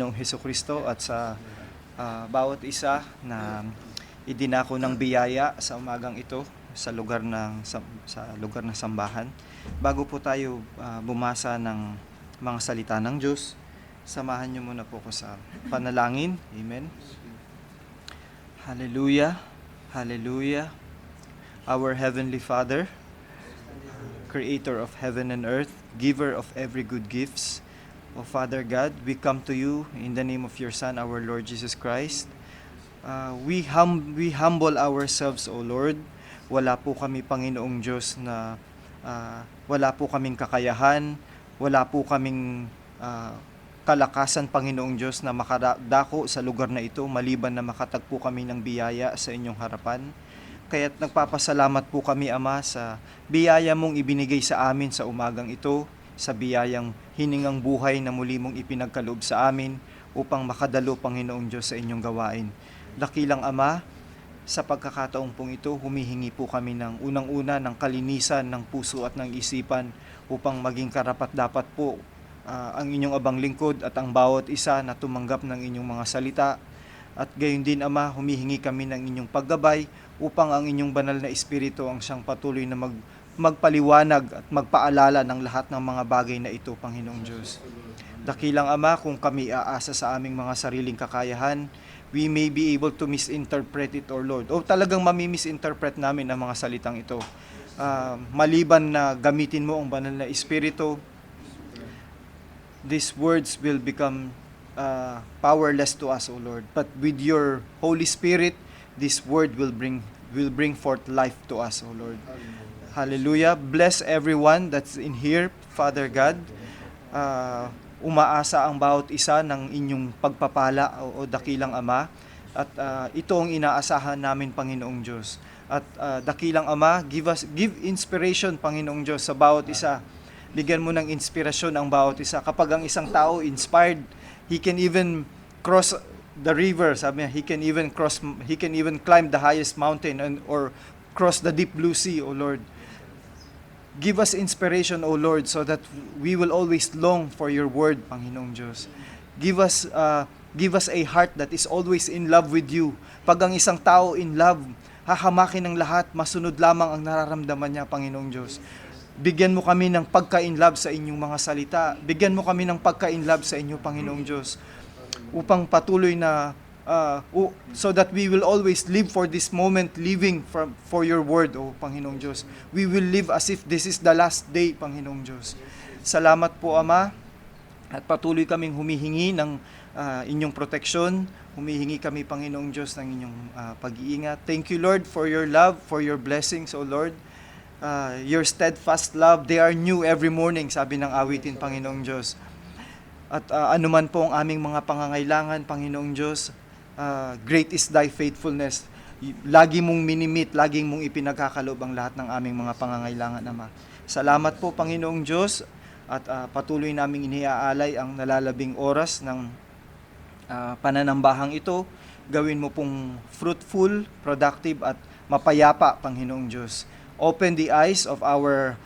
ng Hesukristo at sa bawat isa na idinako ng biyaya sa umagang ito sa lugar ng sambahan. Bago po tayo bumasa ng mga salita ng Diyos, samahan niyo muna po ko sa panalangin. Amen. Hallelujah. Hallelujah. Our Heavenly Father, Creator of heaven and earth, giver of every good gifts, O Father God, we come to you in the name of your Son, our Lord Jesus Christ. We humble ourselves, O Lord. Wala po kami, Panginoong Diyos, na wala po kaming kakayahan, wala po kaming kalakasan, Panginoong Diyos, na makadako sa lugar na ito, maliban na makatagpo kami ng biyaya sa inyong harapan. Kaya't nagpapasalamat po kami, Ama, sa biyaya mong ibinigay sa amin sa umagang ito, sa biyayang hiningang buhay na muli mong ipinagkaloob sa amin upang makadalo, Panginoong Diyos, sa inyong gawain. Dakilang Ama, sa pagkakataong pong ito, humihingi po kami ng unang-una ng kalinisan ng puso at ng isipan upang maging karapat-dapat po ang inyong abang lingkod at ang bawat isa na tumanggap ng inyong mga salita. At gayon din, Ama, humihingi kami ng inyong paggabay upang ang inyong banal na Espiritu ang siyang patuloy na magpaliwanag at magpaalala ng lahat ng mga bagay na ito, Panginoong Diyos. Dakilang Ama, kung kami aasa sa aming mga sariling kakayahan, we may be able to misinterpret it, or Lord. O talagang mamimisinterpret namin ang mga salitang ito. Maliban na gamitin mo ang banal na Espiritu, these words will become powerless to us, O Lord. But with your Holy Spirit, this word will bring forth life to us, O Lord. Hallelujah. Bless everyone that's in here, Father God. Umaasa ang bawat isa ng inyong pagpapala, o dakilang Ama. At ito ang inaasahan namin, Panginoong Diyos. At dakilang Ama, give inspiration, Panginoong Diyos, sa bawat isa. Bigyan mo ng inspirasyon ang bawat isa. Kapag ang isang tao inspired, he can even cross the river. Sabi niya, he can even climb the highest mountain or cross the deep blue sea, O Lord. Give us inspiration, O Lord, so that we will always long for your word, Panginoong Diyos. Give us a heart that is always in love with you. Pag ang isang tao in love, hahamakin ng lahat, masunod lamang ang nararamdaman niya, Panginoong Diyos. Bigyan mo kami ng pagka-in-love sa inyong mga salita. Bigyan mo kami ng pagka-in-love sa inyo, Panginoong Diyos, upang patuloy na so that we will always live for this moment, living for your word, O Panginoong Diyos. We will live as if this is the last day, Panginoong Diyos. Salamat po, Ama, at patuloy kaming humihingi ng inyong proteksyon. Humihingi kami, Panginoong Diyos, ng inyong pag-iingat. Thank you, Lord, for your love, for your blessings, O Lord. Your steadfast love, they are new every morning, sabi ng awitin, Panginoong Diyos. At anuman po ang aming mga pangangailangan, Panginoong Diyos, great is thy faithfulness. Lagi mong minimit, lagi mong ipinagkakaloob ang lahat ng aming mga pangangailangan, Ama. Salamat po, Panginoong Diyos, at patuloy naming iniaalay ang nalalabing oras ng pananambahang ito. Gawin mo pong fruitful, productive, at mapayapa, Panginoong Diyos. Open the eyes of our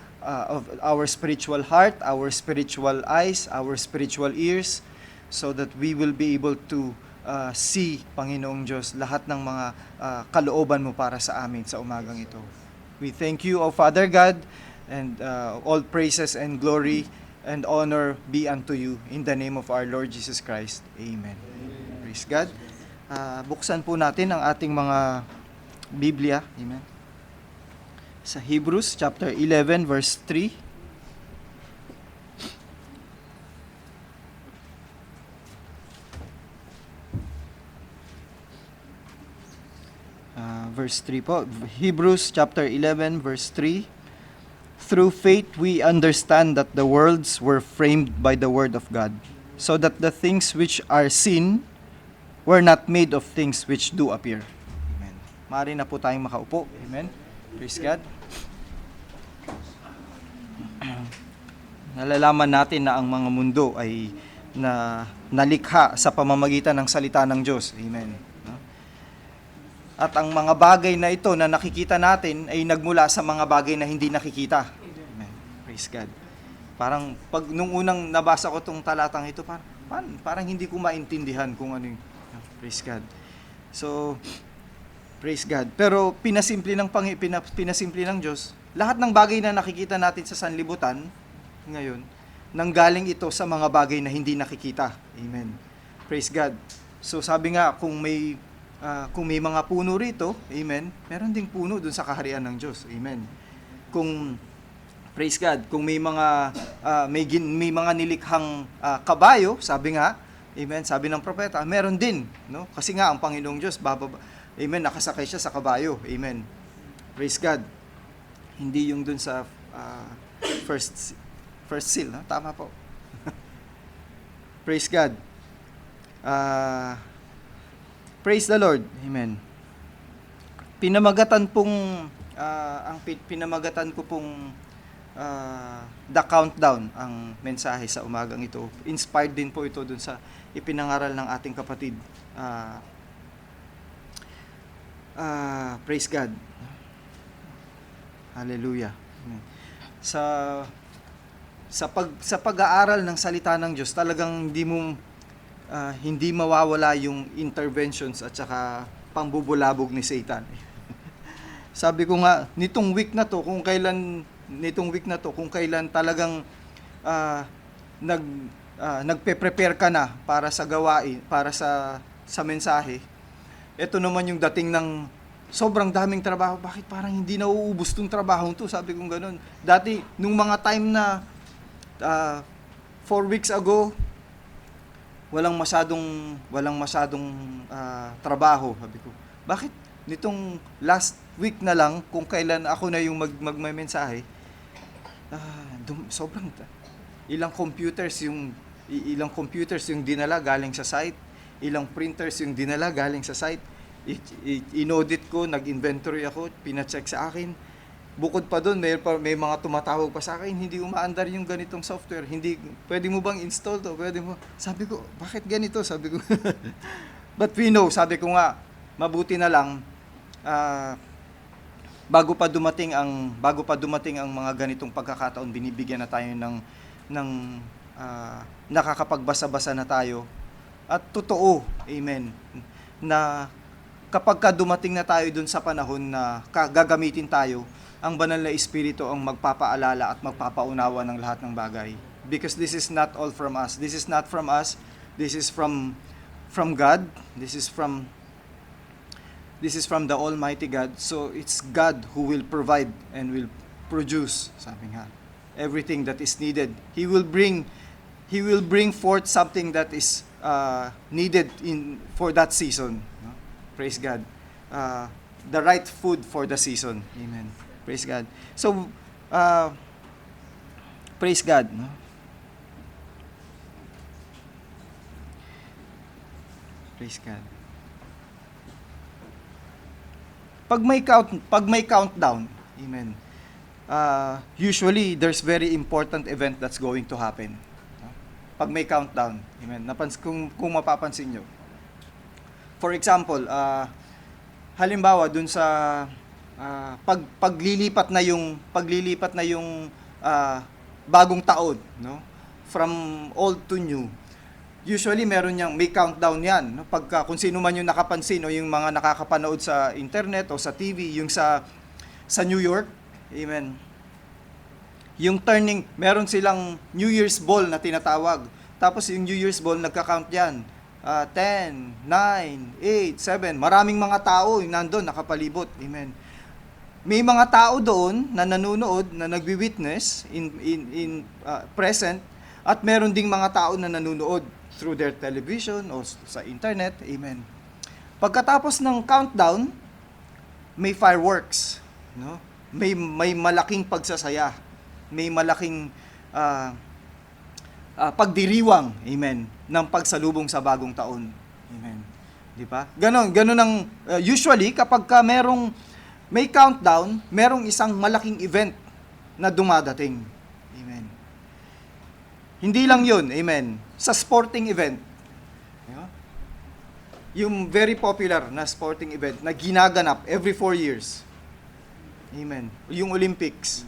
spiritual heart, our spiritual eyes, our spiritual ears, so that we will be able to see, Panginoong Diyos, lahat ng mga kalooban mo para sa amin sa umagang ito. We thank you, O Father God, and all praises and glory and honor be unto you in the name of our Lord Jesus Christ. Amen. Praise God. Buksan po natin ang ating mga Biblia. Amen. Sa Hebrews chapter 11 verse 3. Verse 3 po. Hebrews chapter 11 verse 3. Through faith we understand that the worlds were framed by the word of God, so that the things which are seen were not made of things which do appear. Amen. Maaari na po tayong makaupo. Amen. Praise God. Nalalaman natin na ang mga mundo ay nalikha sa pamamagitan ng salita ng Diyos. Amen. At ang mga bagay na ito na nakikita natin ay nagmula sa mga bagay na hindi nakikita. Amen. Praise God. Parang nung unang nabasa ko itong talatang ito, parang parang hindi ko maintindihan kung ano yung, praise God. So, praise God. Pero pinasimple ng Diyos, lahat ng bagay na nakikita natin sa sanlibutan ngayon, nanggaling ito sa mga bagay na hindi nakikita. Amen. Praise God. So sabi nga, kung may mga puno rito, amen, meron ding puno dun sa kaharian ng Diyos. Amen. Kung praise God, kung may mga nilikhang kabayo, sabi nga, amen, sabi ng propeta, meron din, no? Kasi nga ang Panginoong Diyos amen, nakasakay siya sa kabayo. Amen. Praise God. Hindi yung dun sa first seal, no? Tama po. Praise God. Praise the Lord. Amen. Pinamagatan ko pong The Countdown ang mensahe sa umagang ito. Inspired din po ito dun sa ipinangaral ng ating kapatid. Praise God. Hallelujah. Sa pag-aaral ng salita ng Diyos, talagang hindi mawawala yung interventions at saka pambubulabog ni Satan. Sabi ko nga, nitong week na to, kung kailan talagang nagpe-prepare ka na para sa gawain, para sa mensahe, ito naman yung dating ng sobrang daming trabaho. Bakit parang hindi nauubos tong trabaho to? Sabi kong ganun. Dati, nung mga time na 4 weeks ago, walang masyadong trabaho. Sabi ko, bakit nitong last week na lang, kung kailan ako na yung magme-mensahe, sobrang ilang computers yung dinala galing sa site, ilang printers yung dinala galing sa site. In-audit ko, nag-inventory ako, pina-check sa akin. Bukod pa doon, may mga tumatawag pa sa akin, hindi umaandar yung ganitong software. Pwede mo bang install to? Sabi ko, bakit ganito? Sabi ko, but we know, sabi ko nga, mabuti na lang, bago pa dumating ang mga ganitong pagkakataon, binibigyan na tayo ng nakakapagbasa-basa na tayo. At totoo, amen, na kapag dumating na tayo dun sa panahon na gagamitin tayo, ang banal na Espiritu ang magpapaalala at magpapaunawa ng lahat ng bagay. Because this is not all from us. This is not from us. This is from God. This is from the Almighty God. So it's God who will provide and will produce, sabi nga, everything that is needed. He will bring forth something that is needed for that season. No? Praise God. The right food for the season. Amen. Praise God. So, praise God. No? Praise God. Pag may countdown, amen. Usually there's very important event that's going to happen. No? Pag may countdown, amen. Kung mapapansin nyo. For example, halimbawa dun sa paglilipat na yung bagong taon, no? From old to new. Usually may countdown 'yan, no? Kung sino man yung nakapansin o yung mga nakakapanood sa internet o sa TV, yung sa New York, amen. Yung meron silang New Year's Ball na tinatawag. Tapos yung New Year's Ball nagka-count 'yan. 10, 9, 8, 7. Maraming mga tao yung nandoon nakapalibot. Amen. May mga tao doon na nanonood, na nagwi-witness in present, at meron ding mga tao na nanonood through their television o sa internet. Amen. Pagkatapos ng countdown, may fireworks, no? May malaking pagsasaya. May malaking pagdiriwang, amen, ng pagsalubong sa bagong taon. Amen. Di ba? Ganon ang usually kapag may countdown, merong isang malaking event na dumadating. Amen. Hindi lang 'yun, amen. Sa sporting event, yung very popular na sporting event na ginaganap every 4 years. Amen. Yung Olympics.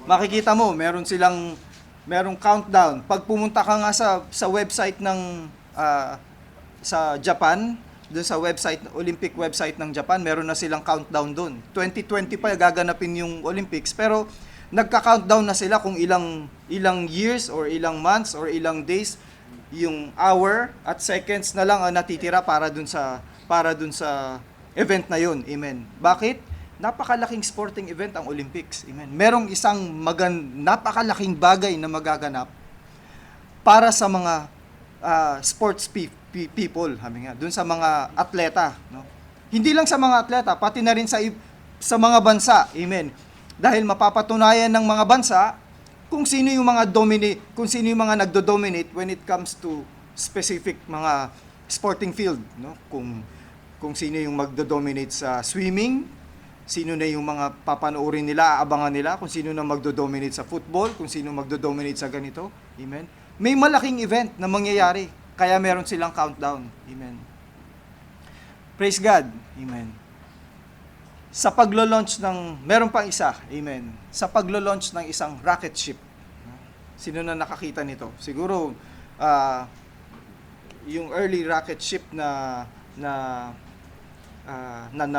Makikita mo, meron silang merong countdown. Pag pumunta ka nga sa website ng sa Japan, doon sa website, Olympic website ng Japan, meron na silang countdown doon. 2020 pa gaganapin yung Olympics, pero nagka-countdown na sila kung ilang years or ilang months or ilang days, yung hour at seconds na lang ang natitira para dun sa event na yun. Amen. Bakit? Napakalaking sporting event ang Olympics. Amen. Merong isang napakalaking bagay na magaganap para sa mga sports people, sabi nga, dun sa mga atleta, no? Hindi lang sa mga atleta, pati na rin sa mga bansa. Amen. Dahil mapapatunayan ng mga bansa kung sino yung mga nagdo-dominate when it comes to specific mga sporting field, no? Kung sino yung magdo-dominate sa swimming, sino na yung mga papanoorin nila, aabangan nila, kung sino na magdo-dominate sa football, kung sino magdo-dominate sa ganito. Amen. May malaking event na mangyayari, kaya meron silang countdown. Amen. Praise God. Amen. Sa paglo-launch meron pang isa. Amen. Sa paglo-launch ng isang rocket ship. Sino na nakakita nito? Siguro, yung early rocket ship na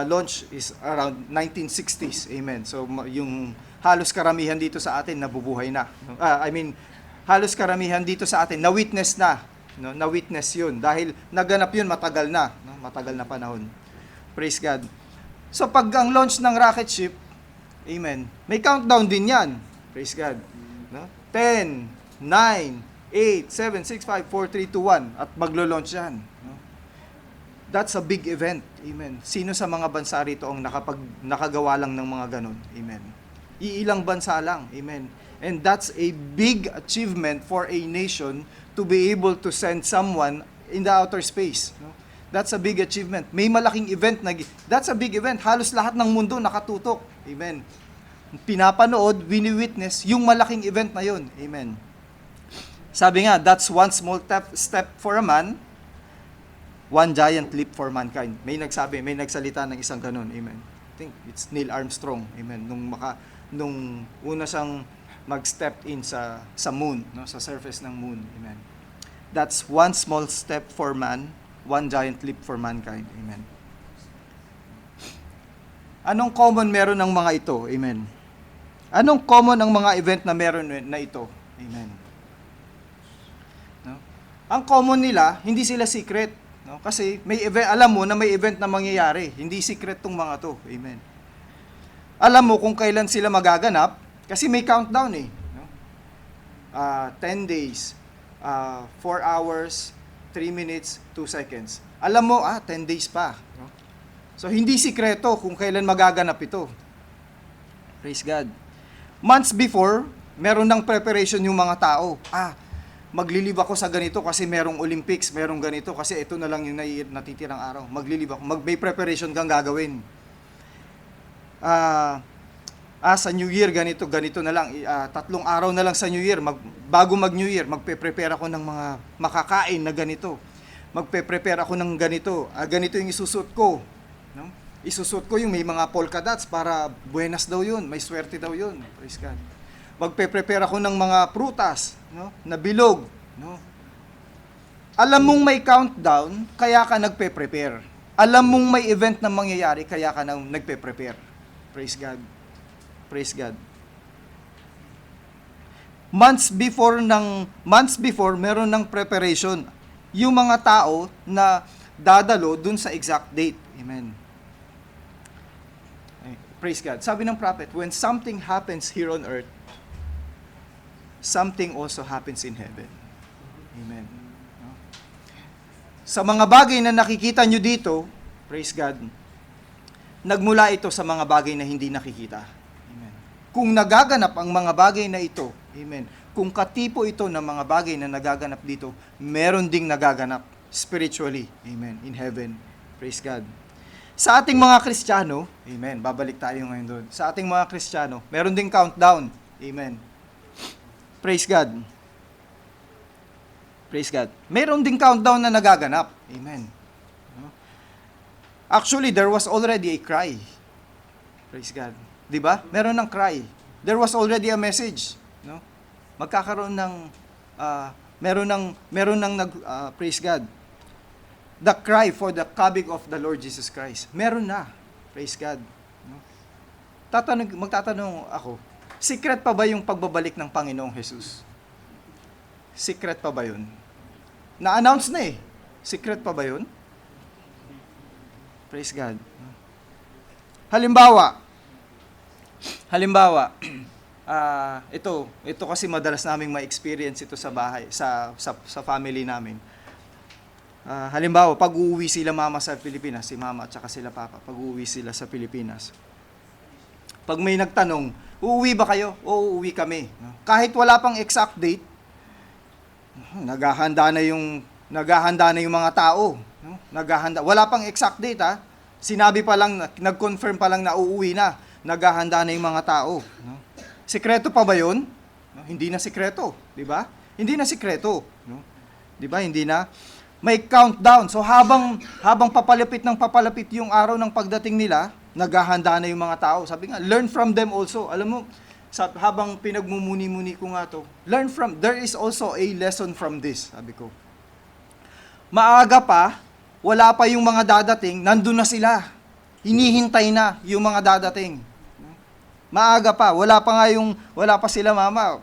launch is around 1960s. Amen. So, yung halos karamihan dito sa atin nabubuhay na. Halos karamihan dito sa atin na-witness na. No? Na-witness yun. Dahil naganap yun matagal na. No? Matagal na panahon. Praise God. So, pag ang launch ng rocket ship, amen, may countdown din yan. Praise God. No? 10, 9, 8, 7, 6, 5, 4, 3, 2, 1. At maglo-launch yan. No? That's a big event. Amen. Sino sa mga bansa rito ang nakagawa lang ng mga ganun? Amen. Iilang bansa lang. Amen. And that's a big achievement for a nation to be able to send someone in the outer space. No? That's a big achievement. May malaking event that's a big event. Halos lahat ng mundo nakatutok. Amen. Pinapanood, wini-witness yung malaking event na yun. Amen. Sabi nga, that's one small step for a man, one giant leap for mankind. May nagsalita ng isang ganun. Amen. I think it's Neil Armstrong. Amen. Nung una siyang mag-step in sa moon, no, sa surface ng moon. Amen. That's one small step for man, one giant leap for mankind. Amen. Anong common meron ng mga ito? Amen. Anong common ang mga event na meron na ito? Amen. No? Ang common nila, hindi sila secret, no? Kasi may event, alam mo na may event na mangyayari. Hindi secret tong mga to. Amen. Alam mo kung kailan sila magaganap, kasi may countdown eh. No? 10 days, 4 hours, 3 minutes, 2 seconds. Alam mo, 10 days pa. No? So, hindi sikreto kung kailan magaganap ito. Praise God. Months before, meron ng preparation yung mga tao. Maglilib ako sa ganito kasi merong Olympics, merong ganito kasi ito na lang yung natitirang araw. Maglilib ako. May preparation kang gagawin. Sa New Year, ganito na lang, 3 araw na lang sa New Year, bago mag-New Year, magpe-prepare ako ng mga makakain na ganito. Magpe-prepare ako ng ganito. Ganito yung isusot ko. No? Isusot ko yung may mga polka dots para buenas daw yun, may swerte daw yun. Praise God. Magpe-prepare ako ng mga prutas, no? Na bilog. No? Alam mong may countdown, kaya ka nagpe-prepare. Alam mong may event na mangyayari, kaya ka nagpe-prepare. Praise God. Praise God. Months before, meron ng preparation. Yung mga tao na dadalo dun sa exact date. Amen. Praise God. Sabi ng prophet, when something happens here on earth, something also happens in heaven. Amen. Sa mga bagay na nakikita nyo dito, praise God, nagmula ito sa mga bagay na hindi nakikita. Kung nagaganap ang mga bagay na ito, amen, kung katipo ito ng mga bagay na nagaganap dito, meron ding nagaganap spiritually, amen, in heaven. Praise God. Sa ating mga Kristiyano, amen, babalik tayo ngayon doon. Sa ating mga Kristiyano, meron ding countdown, amen. Praise God. Praise God. Meron ding countdown na nagaganap, amen. Actually, there was already a cry. Praise God. 'Di ba? Meron ng cry. There was already a message, no? magkakaroon ng meron ng praise God. The cry for the coming of the Lord Jesus Christ. Meron na. Praise God. No? Magtatanong ako, secret pa ba yung pagbabalik ng Panginoong Jesus? Secret pa ba yun? Na-announce na eh. Secret pa ba yun? Praise God. Halimbawa, ito kasi madalas naming ma-experience ito sa bahay, sa family namin. Halimbawa, pag uuwi sila mama sa Pilipinas, si mama at saka sila papa, pag uuwi sila sa Pilipinas, pag may nagtanong, uuwi ba kayo? Oo, uuwi kami. Kahit wala pang exact date, naghahanda na yung mga tao. Naghahanda. Wala pang exact date ha. Sinabi pa lang, nag-confirm pa lang na uuwi na. Naghahanda na yung mga tao. Sikreto pa ba yun? Hindi na sikreto. Di ba? Hindi na sikreto. Di ba? Hindi na. May countdown. So habang papalapit yung araw ng pagdating nila, naghahanda na yung mga tao. Sabi nga, learn from them also. Alam mo, habang pinagmumuni-muni ko nga to, there is also a lesson from this, sabi ko. Maaga pa, wala pa yung mga dadating, nandun na sila. Hinihintay na yung mga dadating. Maaga pa, wala pa sila mama.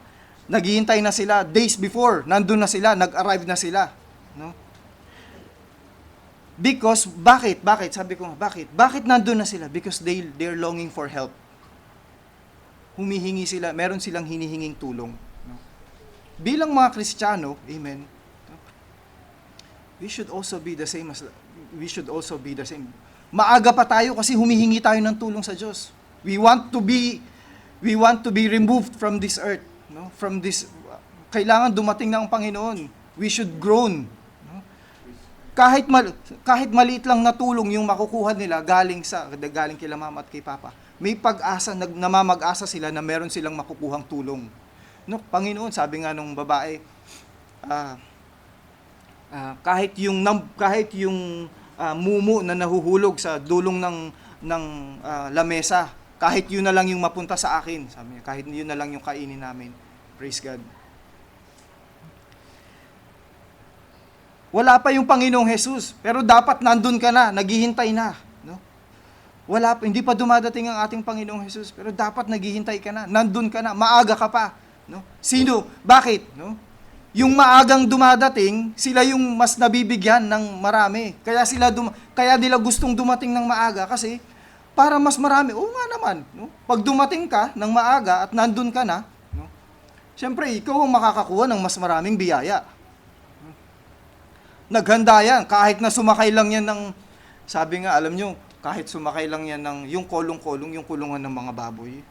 Naghihintay na sila days before, nandun na sila, nag-arrive na sila. No? Because, bakit? Sabi ko, bakit? Bakit nandun na sila? Because they're longing for help. Humihingi sila, meron silang hinihinging tulong. No? Bilang mga Kristiyano, amen, we should also be the same. Maaga pa tayo kasi humihingi tayo ng tulong sa Diyos. We want to be removed from this earth, no? Kailangan dumating na ang Panginoon. We should groan. Kahit maliit lang na tulong yung makukuha nila galing kila mama at kay papa, may pag-asa, namamag-asa sila na meron silang makukuhang tulong. No, Panginoon, sabi nga nung babae, kahit yung mumu na nahuhulog sa dulong ng lamesa, kahit yun na lang yung mapunta sa akin, sabi niya, kahit yun na lang yung kainin namin. Praise God. Wala pa yung Panginoong Jesus, pero dapat nandun ka na, naghihintay na. No? Hindi pa dumadating ang ating Panginoong Jesus, pero dapat naghihintay ka na, nandun ka na, maaga ka pa. No? Sino? Bakit? No? Yung maagang dumadating, sila yung mas nabibigyan ng marami. Kaya nila gustong dumating ng maaga kasi para mas marami. Oo nga naman. No? Pag dumating ka ng maaga at nandun ka na, no? Siyempre, ikaw ang makakakuha ng mas maraming biyaya. Naghanda yan, kahit na sumakay lang yan ng, sabi nga, alam nyo, kahit sumakay lang yan ng, yung kolong-kolong, yung kulungan ng mga baboy.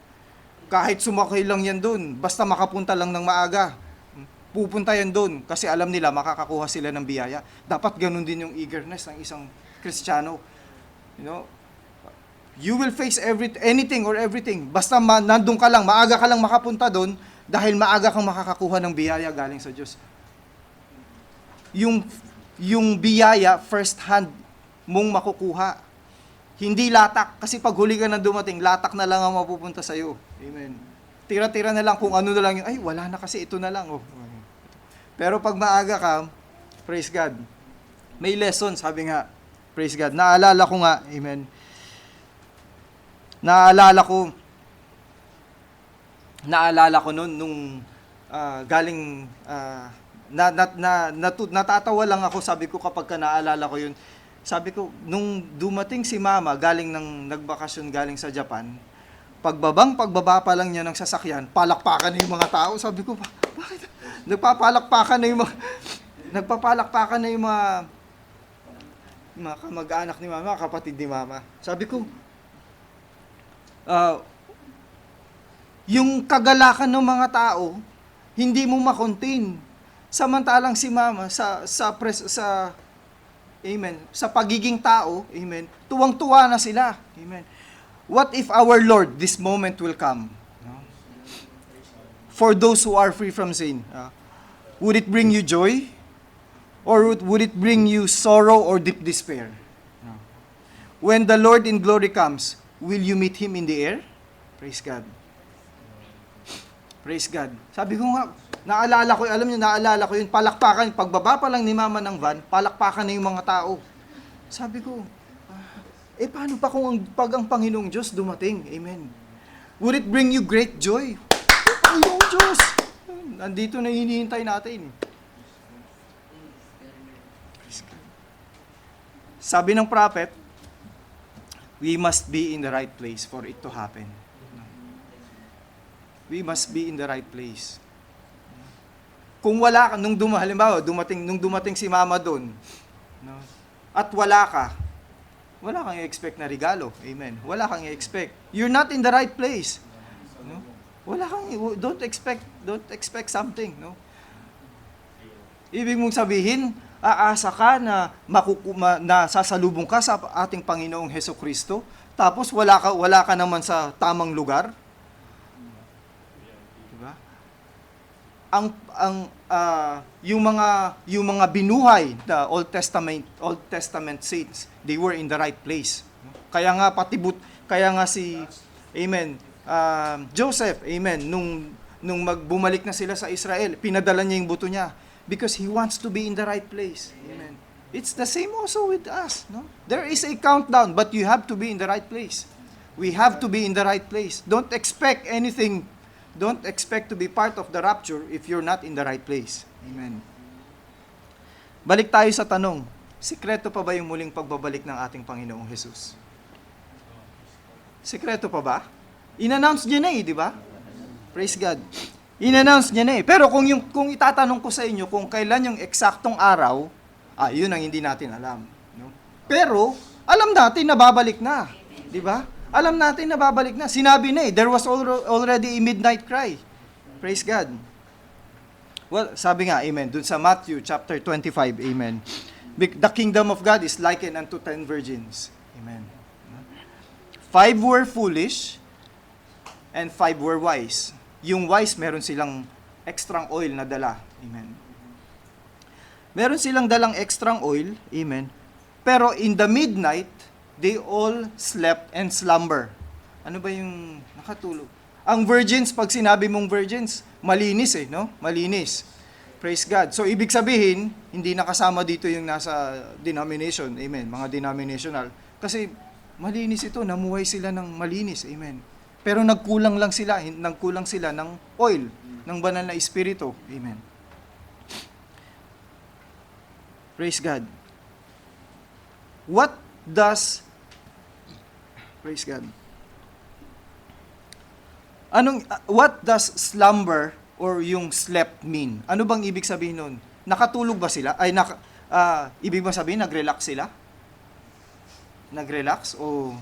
Kahit sumakay lang yan dun, basta makapunta lang ng maaga, pupunta yan dun, kasi alam nila, makakakuha sila ng biyaya. Dapat ganun din yung eagerness ng isang Kristiyano. You know, you will face anything or everything, basta nandun ka lang, maaga ka lang makapunta dun, dahil maaga kang makakakuha ng biyaya galing sa Diyos. Yung biyaya, first hand mong makukuha. Hindi latak. Kasi pag huli ka na dumating, latak na lang ang mapupunta sa'yo. Amen. Tira-tira na lang kung ano na lang yung, ay, wala na kasi, ito na lang. Oh. Pero pag maaga ka, praise God, may lesson, sabi nga, praise God. Naalala ko nga, amen. Naalala ko noon, nung galing, natatawa lang ako, sabi ko kapag naalala ko yun. Sabi ko, nung dumating si mama galing ng nagbakasyon galing sa Japan, pagbaba pa lang niya ng sasakyan, palakpakan na yung mga tao. Sabi ko, bakit? Nagpapalakpakan na yung mga kamag-anak ni mama, kapatid ni mama. Sabi ko, yung kagalakan ng mga tao, hindi mo makontain. Samantalang si mama amen, sa pagiging tao, amen, tuwang-tuwa na sila. Amen. What if our Lord, this moment will come? For those who are free from sin, would it bring you joy? Or would it bring you sorrow or deep despair? When the Lord in glory comes, will you meet Him in the air? Praise God. Praise God. Sabi ko nga, naalala ko yun, palakpakan, pagbaba pa lang ni mama ng van, palakpakan na yung mga tao. Sabi ko, paano pa kung pag ang Panginoong Diyos dumating? Amen. Would it bring you great joy? Panginoong Diyos! Nandito na hinihintay natin. Sabi ng prophet, we must be in the right place for it to happen. We must be in the right place. Kung wala ka, nung dumating si mama doon, no, at wala kang i-expect na regalo. Amen. Wala kang i-expect. You're not in the right place. No? Don't expect something. No? Ibig mong sabihin, aasa ka na sasalubong ka sa ating Panginoong Hesukristo, tapos wala ka naman sa tamang lugar. Diba? Yung mga binuhay na Old Testament saints, they were in the right place. Kaya nga Joseph, amen, nung bumalik na sila sa Israel, pinadala niya yung buto niya because he wants to be in the right place. Amen. It's the same also with us, no? There is a countdown, but you have to be in the right place. We have to be in the right place. Don't expect anything. Don't expect to be part of the rapture if you're not in the right place. Amen. Balik tayo sa tanong, sikreto pa ba yung muling pagbabalik ng ating Panginoong Jesus? Sikreto pa ba? In-announce niya na di ba? Praise God. In-announce niya na Pero kung itatanong ko sa inyo kung kailan yung eksaktong araw, yun ang hindi natin alam. No? Pero, alam natin na babalik na. Di ba? Alam natin na babalik na. Sinabi na there was already a midnight cry. Praise God. Well, sabi nga, amen, dun sa Matthew chapter 25, amen. The kingdom of God is likened unto 10 virgins. Amen. 5 were foolish, and 5 were wise. Yung wise, meron silang extrang oil na dala. Amen. Meron silang dalang extrang oil. Amen. Pero in the midnight, they all slept and slumber. Ano ba yung nakatulog? Ang virgins, pag sinabi mong virgins, malinis no? Malinis. Praise God. So, ibig sabihin, hindi nakasama dito yung nasa denomination. Amen. Mga denominational. Kasi, malinis ito. Namuhay sila ng malinis. Amen. Pero nagkulang sila ng oil, ng banal na espiritu. Amen. Praise God. Praise God. What does slumber or yung slept mean? Ano bang ibig sabihin nun? Nakatulog ba sila? Ibig ba sabihin, nag-relax sila? Nag-relax o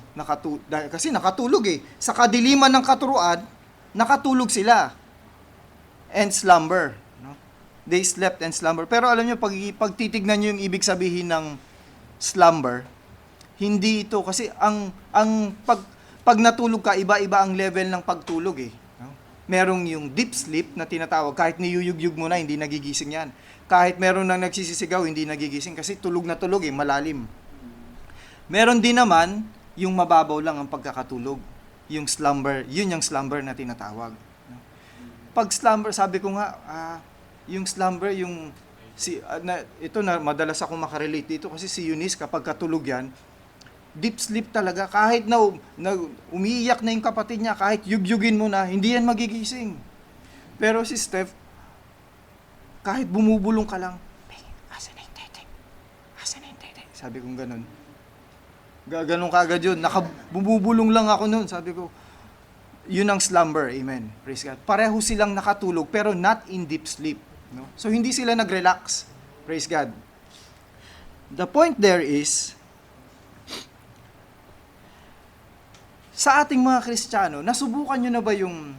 kasi nakatulog sa kadiliman ng katuruan, nakatulog sila and slumber, no? They slept and slumber. Pero alam niyo, pag titignan niyo yung ibig sabihin ng slumber, hindi ito kasi pag natulog ka, iba-iba ang level ng pagtulog no? Merong yung deep sleep na tinatawag, kahit niyuyugyug mo na, hindi nagigising yan. Kahit meron nang nagsisisigaw, hindi nagigising kasi tulog na tulog malalim. Meron din naman yung mababaw lang ang pagkakatulog. Yung slumber, yun yung slumber na tinatawag. Pag slumber, sabi ko nga, yung slumber, ito na madalas ako makarelate dito kasi si Eunice, kapag katulog yan, deep sleep talaga. Kahit na umiiyak na yung kapatid niya, kahit yugyugin mo na, hindi yan magigising. Pero si Steph, kahit bumubulong ka lang, asa na yung tete? Asa na yung tete? Sabi kong ganun. Ganun kagad yun. Bumubulong lang ako noon. Sabi ko, yun ang slumber. Amen. Praise God. Pareho silang nakatulog pero not in deep sleep. No? So, hindi sila nag-relax. Praise God. The point there is, sa ating mga Kristiyano, nasubukan nyo na ba yung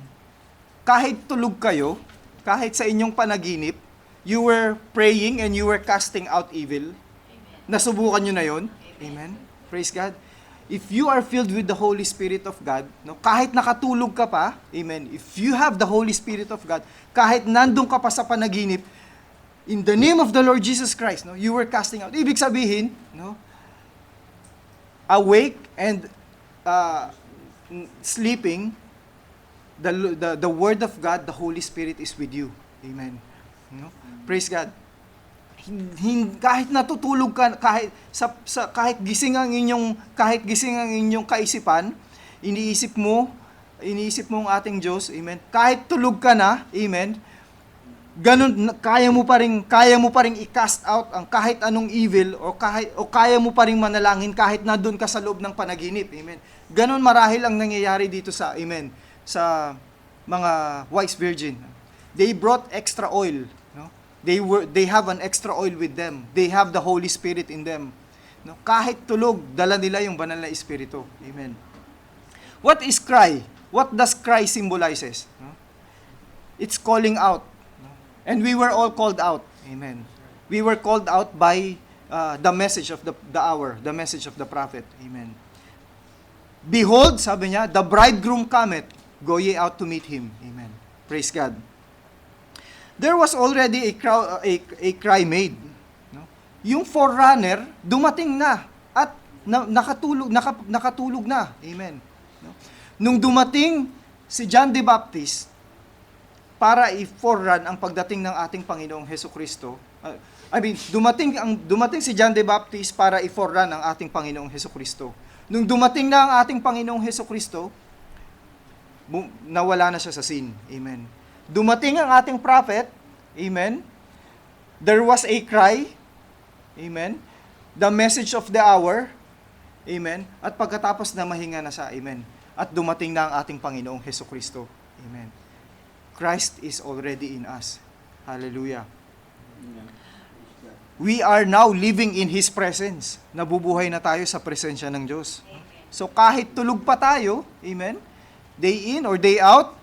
kahit tulog kayo, kahit sa inyong panaginip, you were praying and you were casting out evil? Amen. Nasubukan nyo na yun? Amen. Praise God. If you are filled with the Holy Spirit of God, no, kahit nakatulog ka pa, amen, if you have the Holy Spirit of God, kahit nandun ka pa sa panaginip, in the name of the Lord Jesus Christ, no, you were casting out. Ibig sabihin, no, awake and sleeping, the Word of God, the Holy Spirit is with you. Amen. No? Praise God. Kahit natutulog ka, kahit gising ang inyong kaisipan, iniisip mo ang ating Diyos, amen. Kahit tulog ka na, amen. Ganun, kaya mo pa ring i-cast out ang kahit anong evil, o kaya mo pa ring manalangin kahit na doon ka sa loob ng panaginip, amen. Ganun marahil ang nangyayari dito sa, amen, sa mga wise virgin. They brought extra oil, no? They have an extra oil with them. They have the Holy Spirit in them. No? Kahit tulog, dala nila yung banal na espiritu. Amen. What is cry? What does cry symbolizes? No? It's calling out. No? And we were all called out. Amen. We were called out by the message of the hour, the message of the prophet. Amen. Behold, sabi niya, the bridegroom cometh, go ye out to meet him. Amen. Praise God. There was already a cry made. No? Yung forerunner, dumating na at nakatulog na. Amen. No? Nung dumating si John the Baptist para i-forerun ang pagdating ng ating Panginoong Hesukristo, dumating si John the Baptist para i-forerun ang ating Panginoong Hesukristo. Nung dumating na ang ating Panginoong Hesukristo, nawala na siya sa scene. Amen. Dumating ang ating prophet, amen. There was a cry, amen. The message of the hour, amen. At pagkatapos na mahinga na siya, amen. At dumating na ang ating Panginoong Hesukristo, amen. Christ is already in us. Hallelujah. We are now living in His presence. Nabubuhay na tayo sa presensya ng Diyos. So kahit tulog pa tayo, amen, day in or day out,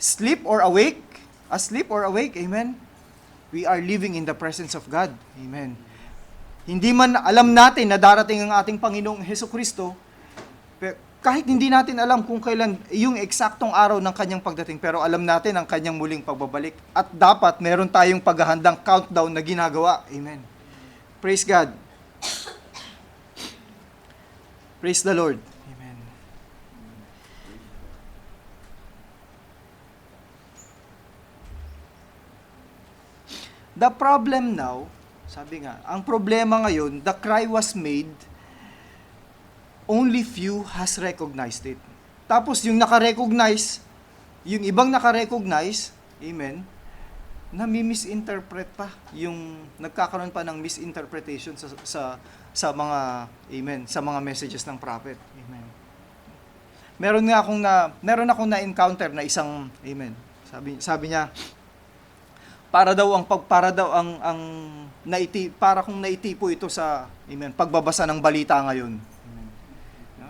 asleep or awake, amen, we are living in the presence of God, amen. Hindi man alam natin na darating ang ating Panginoong Hesukristo, kahit hindi natin alam kung kailan yung eksaktong araw ng kanyang pagdating, pero alam natin ang kanyang muling pagbabalik. At dapat meron tayong paghahandang countdown na ginagawa, amen. Praise God. Praise the Lord. The problem now, sabi nga, ang problema ngayon, the cry was made, only few has recognized it. Tapos yung nakarecognize, yung ibang nakarecognize, amen, nami-misinterpret pa, yung nagkakaroon pa ng misinterpretation sa mga, amen, sa mga messages ng prophet. Amen. Meron akong na-encounter na isang, amen, sabi niya, para kung naitipo ito sa, amen, pagbabasa ng balita ngayon. Amen.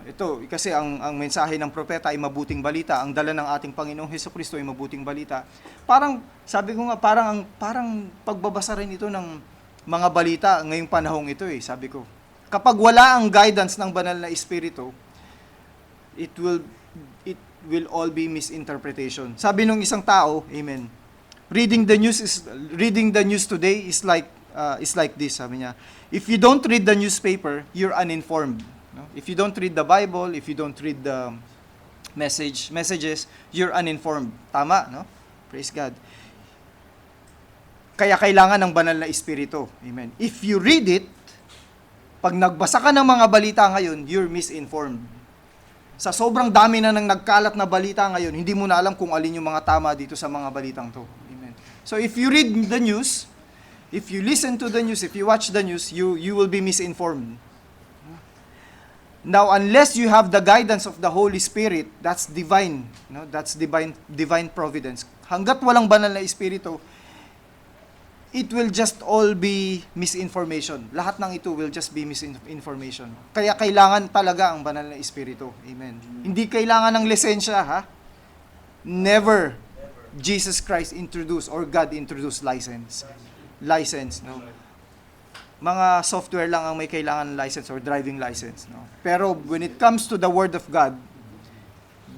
Ito kasi ang mensahe ng propeta ay mabuting balita, ang dala ng ating Panginoong Hesukristo ay mabuting balita. Parang sabi ko nga parang pagbabasa rin ito ng mga balita ngayong panahong ito sabi ko. Kapag wala ang guidance ng banal na espiritu, it will all be misinterpretation. Sabi nung isang tao, amen, reading the news today is like this, sabi niya. If you don't read the newspaper, you're uninformed. No? If you don't read the Bible, if you don't read the messages, you're uninformed. Tama, no? Praise God. Kaya kailangan ng banal na espiritu. Amen. If you read it, pag nagbasa ka ng mga balita ngayon, you're misinformed. Sa sobrang dami na ng nagkalat na balita ngayon, hindi mo na alam kung alin yung mga tama dito sa mga balitang to. So if you read the news, if you listen to the news, if you watch the news, you will be misinformed. Now, unless you have the guidance of the Holy Spirit, that's divine, no? That's divine providence. Hangga't walang banal na espiritu, it will just all be misinformation. Lahat ng ito will just be misinformation. Kaya kailangan talaga ang banal na espiritu. Amen. Hindi kailangan ng lisensya, ha? Never Jesus Christ introduced or God introduced license, no? Mga software lang ang may kailangan ng license or driving license, no? Pero when it comes to the Word of God,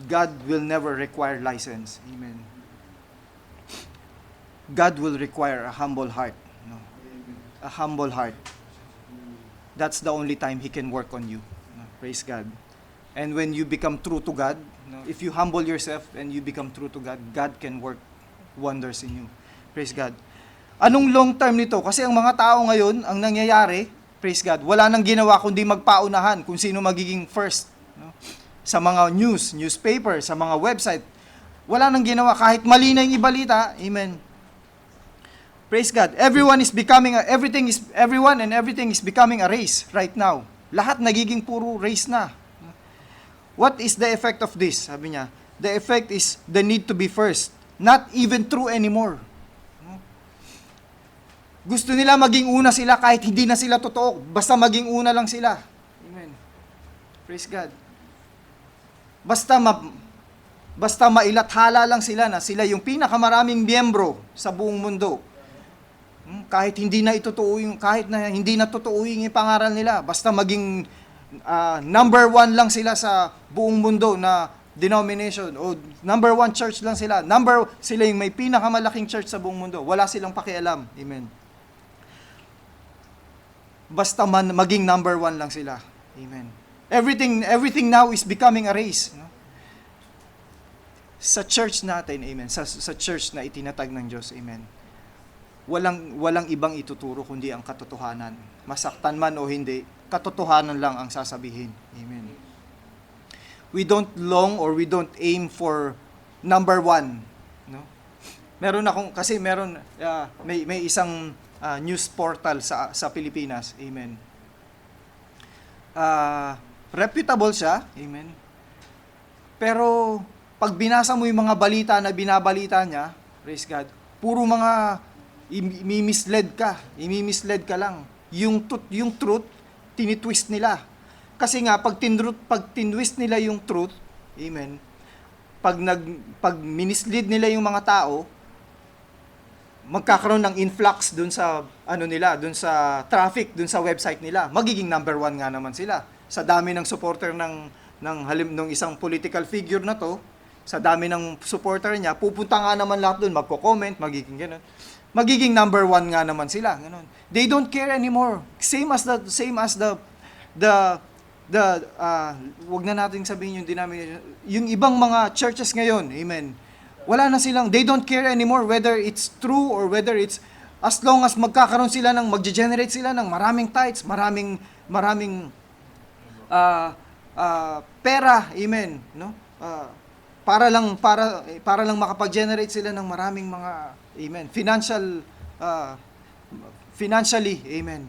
God will never require license. Amen. God will require a humble heart, no? A humble heart. That's the only time He can work on you. No? Praise God. And when you become true to God, if you humble yourself and you become true to God, God can work wonders in you. Praise God. Anong long term nito? Kasi ang mga tao ngayon, ang nangyayari, praise God, wala nang ginawa kundi magpaunahan kung sino magiging first. No? Sa mga newspaper, sa mga website, wala nang ginawa kahit mali na yung ibalita. Amen. Praise God. Everyone and everything is becoming a race right now. Lahat nagiging puro race na. What is the effect of this? Sabi niya, the effect is the need to be first. Not even true anymore. Gusto nila maging una sila kahit hindi na sila totoo. Basta maging una lang sila. Amen. Praise God. Basta mailathala lang sila na sila yung pinakamaraming miyembro sa buong mundo. Kahit hindi na hindi na totoo yung pangaral nila, basta maging number 1 lang sila sa buong mundo na denomination o number 1 church lang sila. Sila yung may pinakamalaking church sa buong mundo. Wala silang pakialam. Amen. Basta maging number 1 lang sila. Amen. Everything now is becoming a race. No? Sa church natin, amen. Sa church na itinatag ng Diyos, amen. Walang ibang ituturo kundi ang katotohanan. Masaktan man o hindi, katotohanan lang ang sasabihin. Amen. We don't long or we don't aim for number 1. No? May isang news portal sa Pilipinas. Amen. Reputable siya. Amen. Pero pag binasa mo yung mga balita na binabalita niya, praise God, puro mga imimislead ka lang. Yung truth, tinitwist nila. Kasi nga, pag tinwist nila yung truth, amen, pag minislead nila yung mga tao, magkakaroon ng influx dun sa traffic, dun sa website nila. Magiging number 1 nga naman sila. Sa dami ng supporter ng isang political figure na to, sa dami ng supporter niya, pupunta nga naman lahat dun, magko-comment, magiging gano'n. Magiging number 1 nga naman sila, gano'n. They don't care anymore. Same as wag na nating sabihin yung denomination. Yung ibang mga churches ngayon, amen. Wala na silang, they don't care anymore whether it's true or whether it's, as long as magge-generate sila ng maraming tithes, maraming pera, amen, no? Para lang makapag-generate sila ng maraming mga, amen, financially, amen.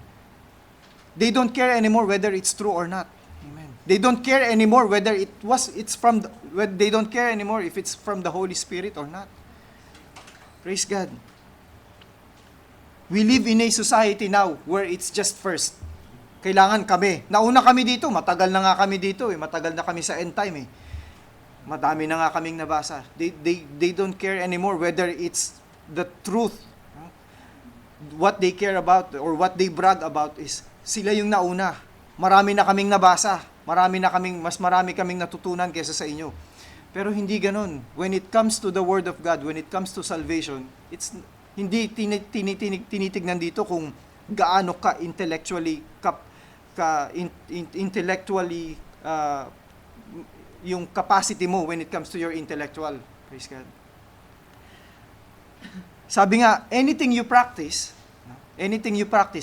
They don't care anymore whether it's true or not. Amen. They don't care anymore whether they don't care anymore if it's from the Holy Spirit or not. Praise God. We live in a society now where it's just first. Kailangan kami. Nauna kami dito, matagal na nga kami dito, matagal na kami sa end time. Madami na nga kaming nabasa. They don't care anymore whether it's the truth. What they care about or what they brag about is sila yung nauna. Marami na kaming nabasa. Mas marami kaming natutunan kaysa sa inyo. Pero hindi ganun. When it comes to the Word of God, when it comes to salvation, it's hindi tinitignan dito kung gaano ka intellectually yung capacity mo when it comes to your intellectual. Praise God. Sabi nga, anything you practice,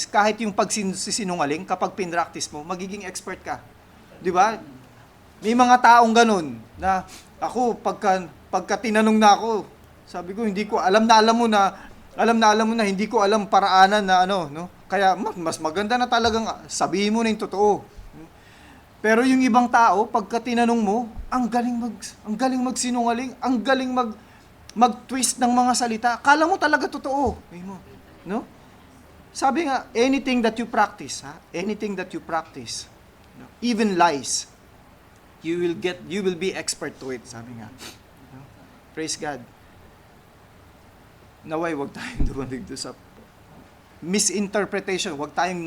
kahit yung pagsisinungaling, kapag pinractice mo, magiging expert ka. Di ba? May mga taong ganun, na ako, pagka tinanong na ako, sabi ko, hindi ko, alam na alam mo na, hindi ko alam paraanan na no? Kaya, mas maganda na talagang sabihin mo na yung totoo. Pero yung ibang tao, pagka tinanong mo, ang galing magsinungaling, ang galing mag-twist ng mga salita. Kala mo talaga totoo. No? Sabi nga, anything that you practice, no? Even lies, you will be expert to it, sabi nga. No? Praise God. Naway, wag tayong dumating sa misinterpretation. Wag tayong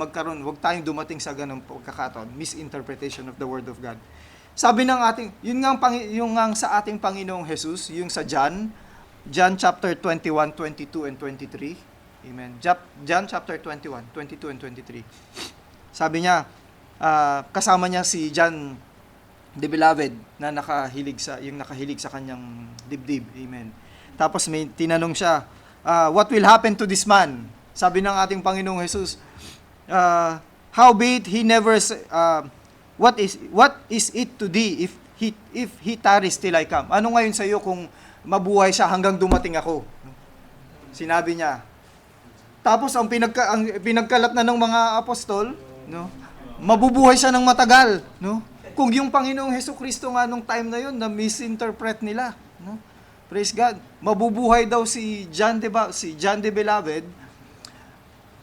dumating sa ganung pagkakataon. Misinterpretation of the Word of God. Sabi ng yung sa ating Panginoong Jesus, yung sa John chapter 21, 22 and 23. Amen. John chapter 21, 22 and 23. Sabi niya, kasama niya si John the beloved na nakahilig sa kanyang dibdib. Amen. Tapos may tinanong siya, what will happen to this man? Sabi ng ating Panginoong Jesus, howbeit he never what is it to thee if he tarries till I come? Ano ngayon sa iyo kung mabuhay siya hanggang dumating ako? Sinabi niya. Tapos ang pinagkalat na ng mga apostol, no? Mabubuhay siya ng matagal, no? Kung yung Panginoong Hesukristo nga nung time na yun na misinterpret nila, no? Praise God. Mabubuhay daw si John the Beloved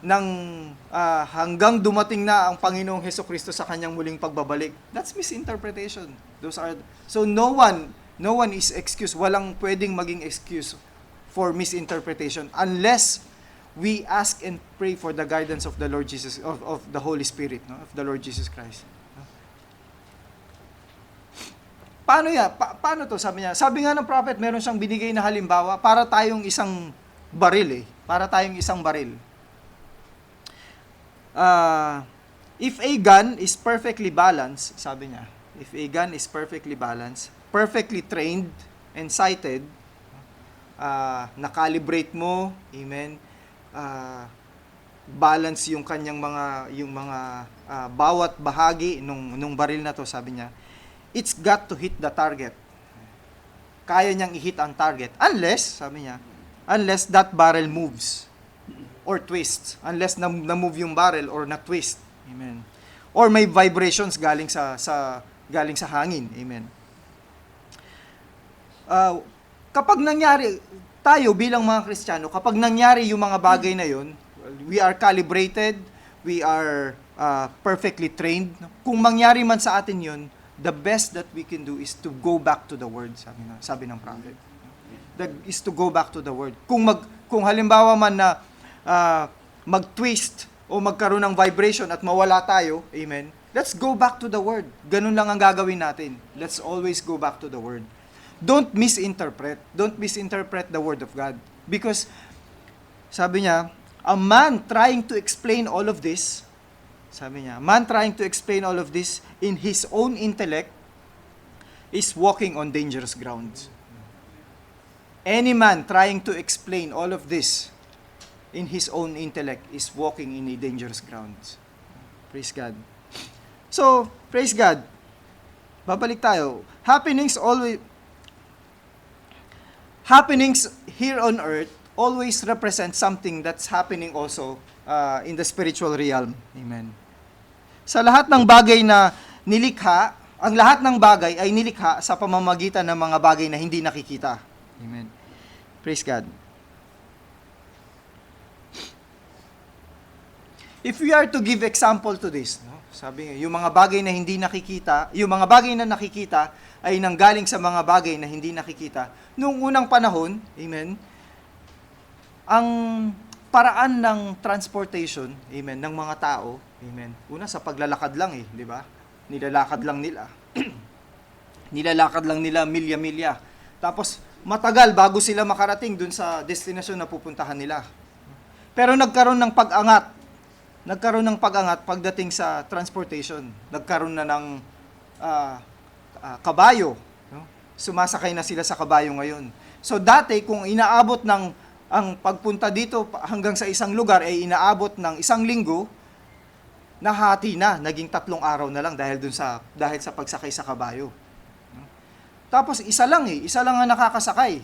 ng hanggang dumating na ang Panginoong Hesukristo sa kanyang muling pagbabalik. That's misinterpretation. So no one is excuse. Walang pwedeng maging excuse for misinterpretation unless we ask and pray for the guidance of the Lord Jesus, of the Holy Spirit, no? Of the Lord Jesus Christ. Paano yan? Paano to? Sabi niya. Sabi nga ng prophet, meron siyang binigay na halimbawa para tayong isang baril Para tayong isang baril. If a gun is perfectly balanced, sabi niya, if a gun is perfectly balanced, perfectly trained and sighted, na-calibrate mo, amen, balance yung kanyang mga bawat bahagi nung baril na to, sabi niya, it's got to hit the target. Kaya niyang i-hit ang target. Unless that barrel moves or twists. Unless na-move yung barrel or na-twist. Amen. Or may vibrations galing sa hangin. Amen. Kapag nangyari, tayo bilang mga Kristiyano, kapag nangyari yung mga bagay na yun, we are calibrated, we are perfectly trained. Kung mangyari man sa atin yun, the best that we can do is to go back to the word, sabi ng prophet. Is to go back to the word. Kung halimbawa man na mag-twist o magkaroon ng vibration at mawala tayo, amen, let's go back to the word. Ganun lang ang gagawin natin. Let's always go back to the word. Don't misinterpret the word of God. Because, sabi niya, a man trying to explain all of this in his own intellect is walking on dangerous grounds. Any man trying to explain all of this in his own intellect is walking in a dangerous grounds. Praise God. So, praise God. Babalik tayo. Happenings here on earth always represent something that's happening also in the spiritual realm. Amen. Sa lahat ng bagay na nilikha, ang lahat ng bagay ay nilikha sa pamamagitan ng mga bagay na hindi nakikita. Amen. Praise God. If we are to give example to this, no? Sabi nga, yung mga bagay na hindi nakikita, yung mga bagay na nakikita ay nanggaling sa mga bagay na hindi nakikita. Noong unang panahon, amen, ang paraan ng transportation, amen, ng mga tao, amen, una sa paglalakad lang di ba? Nilalakad lang nila milya-milya. Tapos matagal bago sila makarating dun sa destinasyon na pupuntahan nila. Pero nagkaroon ng pag-angat pagdating sa transportation. Nagkaroon na ng kabayo, no? Sumasakay na sila sa kabayo ngayon. So dati kung inaabot ang pagpunta dito hanggang sa isang lugar ay inaabot ng 1 linggo, nahati na, naging 3 araw na lang dahil sa pagsakay sa kabayo. Tapos isa lang ang nakakasakay.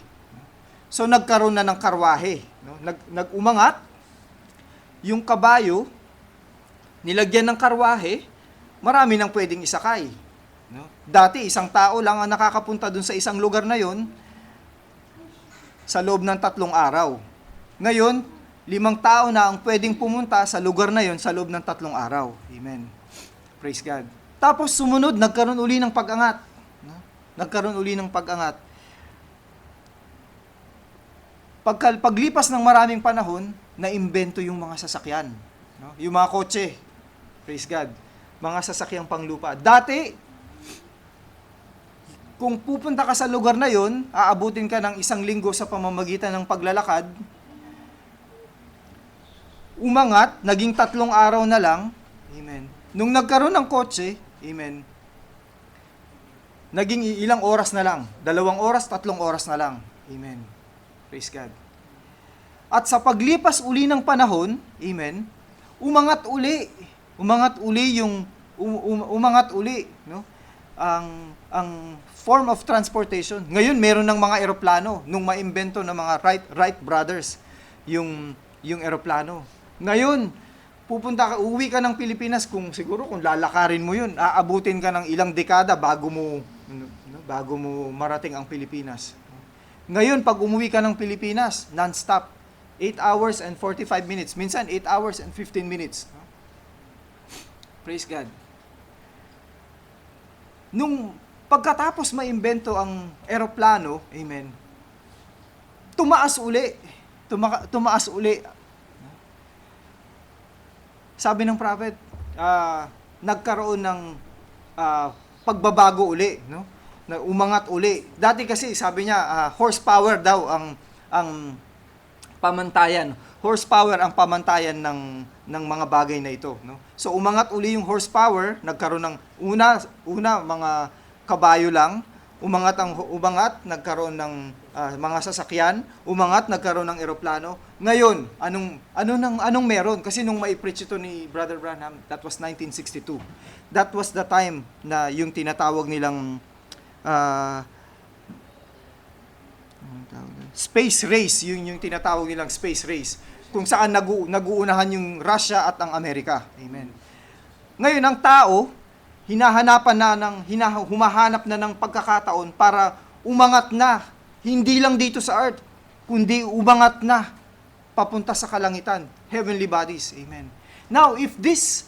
So nagkaroon na ng karwahe, no? Nag-umangat yung kabayo, nilagyan ng karwahe, marami nang pwedeng isakay, no? Dati isang tao lang ang nakakapunta dun sa isang lugar na yon sa loob ng 3 araw. Ngayon, 5 tao na ang pwedeng pumunta sa lugar na yon sa loob ng 3 araw. Amen. Praise God. Tapos sumunod, nagkaroon uli ng pag-angat. Paglipas ng maraming panahon, naimbento yung mga sasakyan. No? Yung mga kotse. Praise God. Mga sasakyang panglupa. Dati, kung pupunta ka sa lugar na yon, aabutin ka ng 1 linggo sa pamamagitan ng paglalakad. Umangat, naging 3 araw na lang. Amen. Nung nagkaroon ng kotse, amen, naging ilang oras na lang. 2 oras, 3 oras na lang. Amen. Praise God. At sa paglipas uli ng panahon, amen, umangat uli yung umangat uli, no? Ang form of transportation. Ngayon meron ng mga eroplano nung maimbento ng mga Wright brothers yung eroplano. Ngayon, uuwi ka ng Pilipinas kung lalakarin mo 'yun, aabutin ka ng ilang dekada bago mo marating ang Pilipinas. Ngayon, pag umuwi ka ng Pilipinas, non-stop, 8 hours and 45 minutes, minsan 8 hours and 15 minutes. Praise God. Nung pagkatapos maimbento ang eroplano, amen, tumaas uli. Sabi ng prophet, nagkaroon ng pagbabago uli, no? Na umangat uli. Dati kasi sabi niya, horsepower daw ang pamantayan. Horsepower ang pamantayan ng mga bagay na ito, no? So umangat uli yung horsepower, nagkaroon ng una mga kabayo lang, umangat, nagkaroon ng mga sasakyan, nagkaroon ng eroplano. Ngayon, anong meron? Kasi nung mai-preach ito ni Brother Branham, that was 1962. That was the time na yung tinatawag nilang space race, yung tinatawag nilang space race, kung saan nag-uunahan yung Russia at ang Amerika. Amen. Ngayon, ang tao, humahanap na ng pagkakataon para umangat na, hindi lang dito sa earth, kundi umangat na papunta sa kalangitan, heavenly bodies. Amen. Now, if these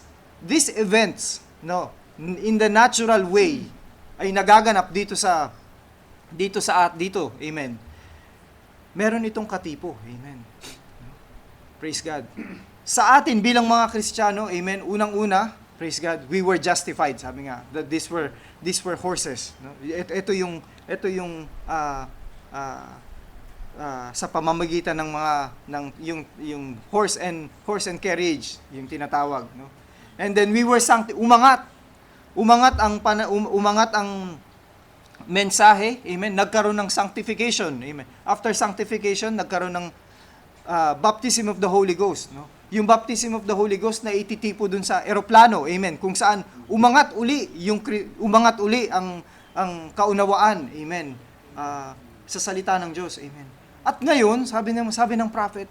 events, no, in the natural way, ay nagaganap dito, amen, meron itong katipo, amen. Praise God. Sa atin bilang mga Kristiyano, amen, unang-una, praise God, we were justified, sabi nga, that these were horses, no? Ito yung sa pamamagitan ng yung horse and carriage, yung tinatawag, no? And then we were umangat ang mensahe, amen, nagkaroon ng sanctification, amen. After sanctification, nagkaroon ng baptism of the Holy Ghost, no? Yung baptism of the Holy Ghost na ititipo dun sa eroplano, amen, kung saan umangat uli ang kaunawaan, amen, sa salita ng Diyos, amen. At ngayon, sabi ng prophet,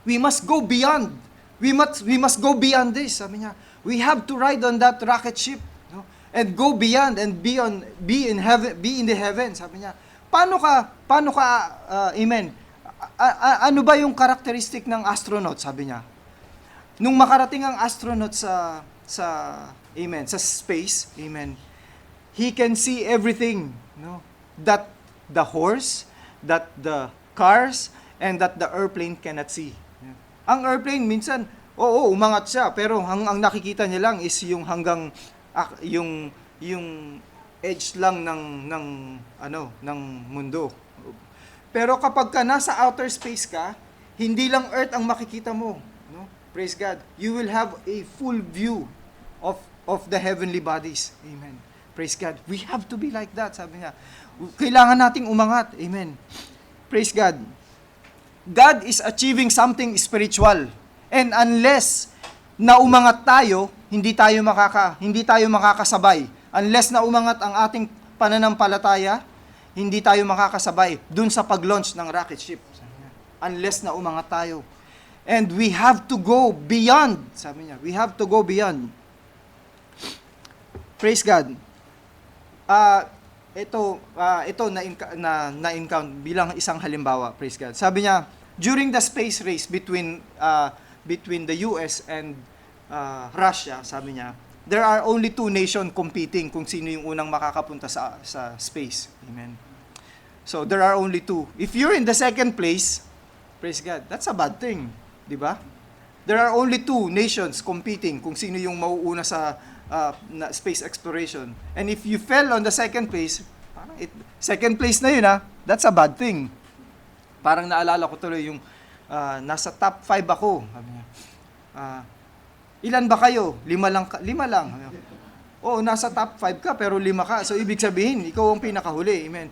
we must go beyond. We must go beyond this, sabi niya. We have to ride on that rocket ship, no? And go beyond and be in the heaven, sabi niya. Paano ka amen, ano ba yung characteristic ng astronaut, sabi niya. Nung makarating ang astronaut sa space, amen, he can see everything, no? That the horse, that the cars, and that the airplane cannot see. Ang airplane minsan, umangat siya, pero ang nakikita niya lang is yung hanggang yung edge lang ng mundo. Pero kapag ka nasa outer space ka, hindi lang earth ang makikita mo, no? Praise God. You will have a full view of the heavenly bodies. Amen. Praise God. We have to be like that, sabi niya. Kailangan nating umangat. Amen. Praise God. God is achieving something spiritual. And unless na umangat tayo, hindi tayo makakasabay. Unless na umangat ang ating pananampalataya, hindi tayo makakasabay dun sa pag-launch ng rocket ship. Unless na umangat tayo. And we have to go beyond, sabi niya. We have to go beyond. Praise God. Ito na-encounter bilang isang halimbawa, praise God. Sabi niya, during the space race between the US and Russia, sabi niya, there are only 2 nations competing kung sino yung unang makakapunta sa space. Amen. So there are only 2. If you're in the second place, praise God, that's a bad thing, di ba? There are only 2 nations competing kung sino yung mauuna sa space exploration. And if you fell on the second place, second place na yun, that's a bad thing. Parang naalala ko tuloy yung nasa top 5 ako. Ilan ba kayo? 5 lang. Oo, nasa top 5 ka, pero 5 ka. So, ibig sabihin, ikaw ang pinakahuli. Amen.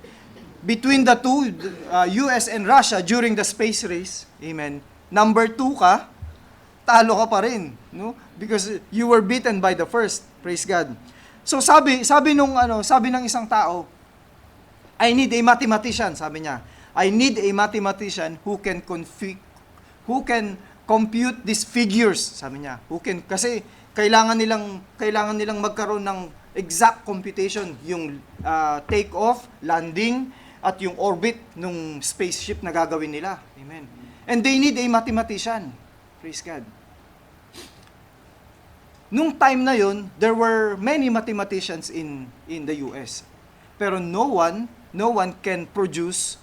Between the two, US and Russia, during the space race, amen, number 2 ka, talo ka pa rin. No? Because you were beaten by the first. Praise God. So, sabi ng isang tao, I need a mathematician, sabi niya. I need a mathematician who can compute these figures, sabi niya. Kasi kailangan nilang magkaroon ng exact computation, yung take off, landing, at yung orbit ng spaceship na gagawin nila. Amen. And they need a mathematician. Praise God. Nung time na yon, there were many mathematicians in the US. Pero no one can produce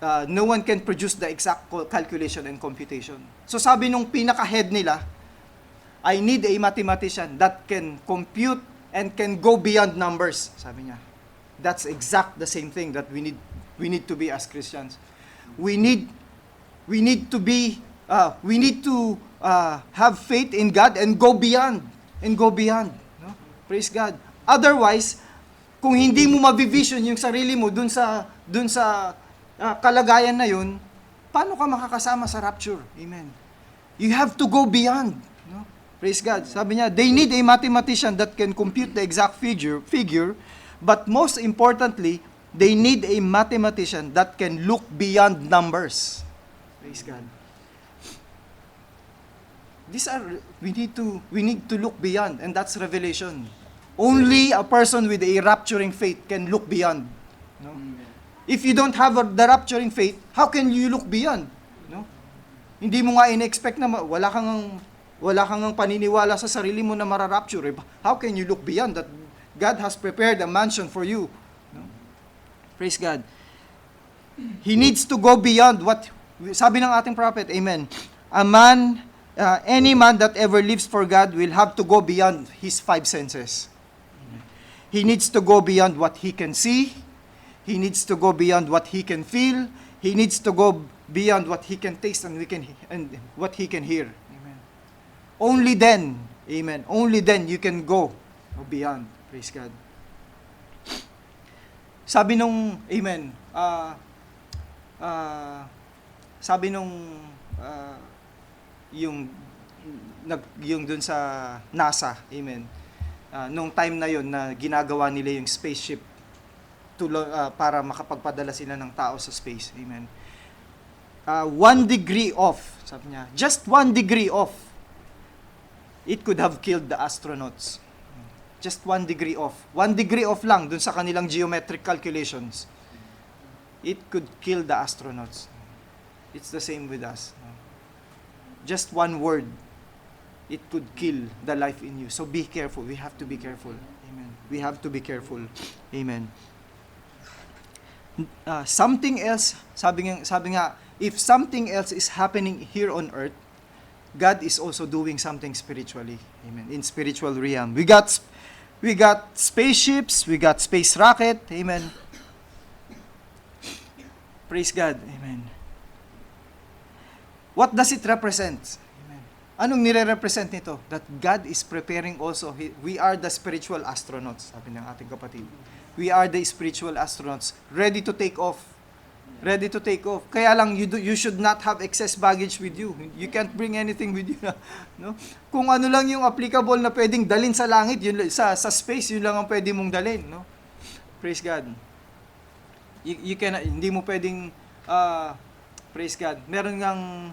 the exact calculation and computation. So sabi nung pinaka-head nila, I need a mathematician that can compute and can go beyond numbers, sabi niya. That's the same thing that we need to be as Christians. We need to have faith in God and go beyond. No? Praise God. Otherwise, kung hindi mo mabivision yung sarili mo dun sa kalagayan na yun, paano ka makakasama sa rapture? Amen. You have to go beyond. No? Praise God. Sabi niya, they need a mathematician that can compute the exact figure, but most importantly, they need a mathematician that can look beyond numbers. Praise God. We need to look beyond, and that's revelation. Only a person with a rapturing faith can look beyond. No? If you don't have the rapturing faith, how can you look beyond? No? Hindi mo nga in-expect na wala kang paniniwala sa sarili mo na mara-rapture. How can you look beyond that? God has prepared a mansion for you. No? Praise God. He needs to go beyond what sabi ng ating prophet, amen. Any man that ever lives for God will have to go beyond his 5 senses. He needs to go beyond what he can see. He needs to go beyond what he can feel. He needs to go beyond what he can taste and what he can hear. Amen. Only then, amen. Only then you can go beyond. Praise God. Sabi nung, amen, yung dun sa NASA, amen. Nung time na yon na ginagawa nila yung spaceship para makapagpadala sila ng tao sa space, amen. 1 degree off, sabi niya, just 1 degree off, it could have killed the astronauts. Just 1 degree off. 1 degree off lang dun sa kanilang geometric calculations. It could kill the astronauts. It's the same with us. Just one word, it could kill the life in you. So be careful. We have to be careful. Amen. We have to be careful. Amen. Something else, sabi nga, if something else is happening here on earth, God is also doing something spiritually. Amen. In spiritual realm. We got spaceships, we got space rocket. Amen. Praise God. Amen. What does it represent? Amen. Anong nire-represent nito? That God is preparing also. We are the spiritual astronauts, sabi ng ating kapatid. We are the spiritual astronauts, ready to take off. Ready to take off. Kaya lang, you should not have excess baggage with you. You can't bring anything with you. No? Kung ano lang yung applicable na pwedeng dalhin sa langit, yun, sa space, yun lang ang pwede mong dalhin. No? Praise God. You cannot, hindi mo pwedeng, praise God. Meron ngang,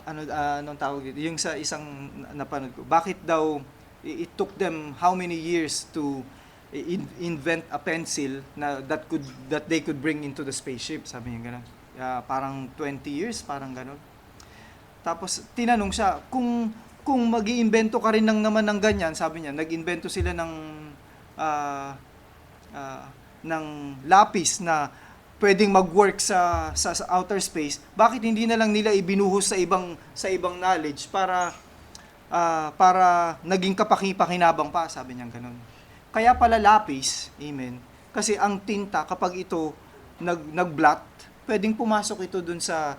anong tawag dito? Yung sa isang napanood ko. Bakit daw, it took them how many years to invent a pencil na that they could bring into the spaceship, sabi niya gano'n. Parang 20 years, parang gano'n. Tapos tinanong siya, kung mag-iimbento ka rin naman ng ganyan, sabi niya, nag-invento sila ng lapis na pwedeng mag-work sa outer space. Bakit hindi na lang nila ibinuhos sa ibang knowledge para naging kapaki-pakinabang pa, sabi niya gano'n. Kaya pala lapis, amen, kasi ang tinta, kapag ito nag-blot, pwedeng pumasok ito dun sa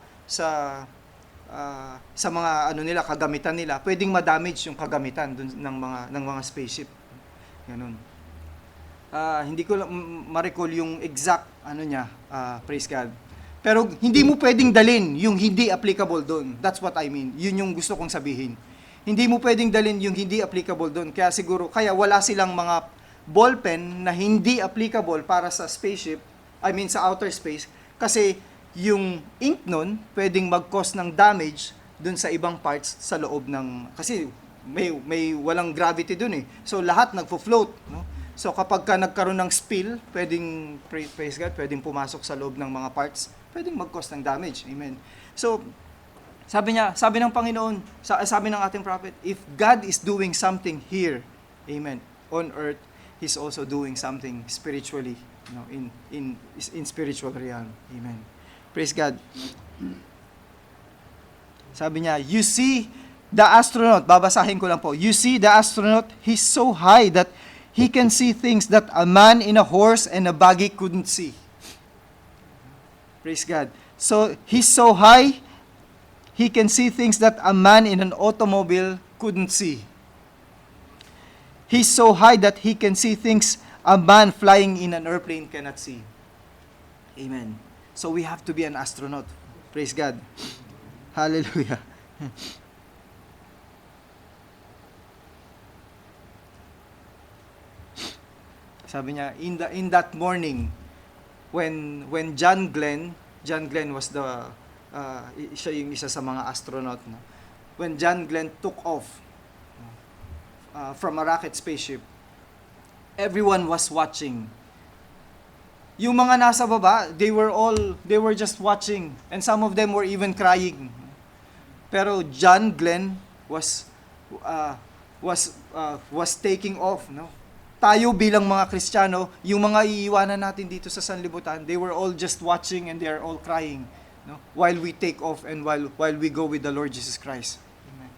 sa mga ano nila, kagamitan nila, pwedeng ma-damage yung kagamitan dun ng mga spaceship. Ganun. Hindi ko ma-recall yung exact ano niya, praise God. Pero hindi mo pwedeng dalin yung hindi applicable doon. That's what I mean. Yun yung gusto kong sabihin. Hindi mo pwedeng dalin yung hindi applicable doon. Kaya wala silang mga ballpen na hindi applicable para sa spaceship, sa outer space, kasi yung ink nun pwedeng mag-cause ng damage dun sa ibang parts sa loob kasi may walang gravity dun eh. So lahat nagfo-float, no? So kapag ka nagkaroon ng spill, pwedeng, praise God, pwedeng pumasok sa loob ng mga parts, pwedeng mag-cause ng damage. Amen. So sabi ng Panginoon, sabi ng ating prophet, if God is doing something here, amen, on earth, He's also doing something spiritually, in spiritual realm. Amen. Praise God. Sabi niya, you see the astronaut, babasahin ko lang po, you see the astronaut, he's so high that he can see things that a man in a horse and a buggy couldn't see. Praise God. So, he's so high, he can see things that a man in an automobile couldn't see. He's so high that he can see things a man flying in an airplane cannot see. Amen. So we have to be an astronaut. Praise God. Hallelujah. Sabi niya, in that morning, when John Glenn was siya yung isa sa mga astronaut, no? When John Glenn took off from a rocket spaceship, everyone was watching. Yung mga nasa baba, they were just watching, and some of them were even crying. Pero John Glenn was taking off, no? Tayo bilang mga Kristiyano, yung mga iiwanan natin dito sa sanlibutan, they were all just watching and they are all crying, no? While we take off and while we go with the Lord Jesus Christ. Amen.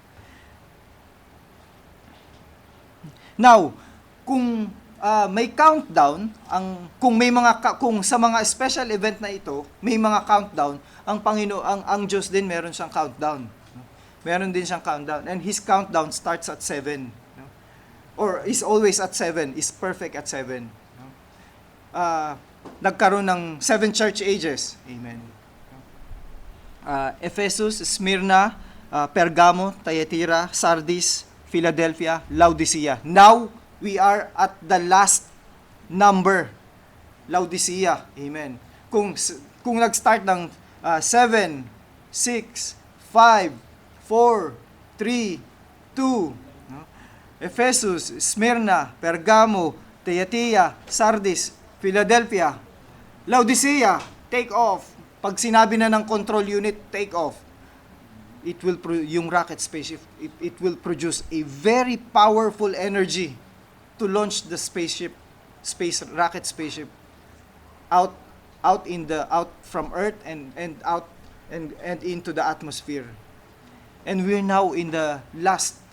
Now, kung may countdown, kung sa mga special event na ito, may mga countdown, ang Diyos din meron siyang countdown. No? Meron din siyang countdown, and His countdown starts at 7. No? Or is always at 7, is perfect at 7. No? Nagkaroon ng 7 church ages. Amen. Ephesus, Smyrna, Pergamo, Thyatira, Sardis, Philadelphia, Laodicea. Now, we are at the last number, Laodicea. Amen. Kung nag-start ng 7, 6, 5, 4, 3, 2, no? Ephesus, Smyrna, Pergamo, Thyatira, Sardis, Philadelphia, Laodicea, take off. Pag sinabi na ng control unit, take off. Yung rocket spaceship, it will produce a very powerful energy to launch the rocket spaceship out from Earth and into the atmosphere. And we're now in the last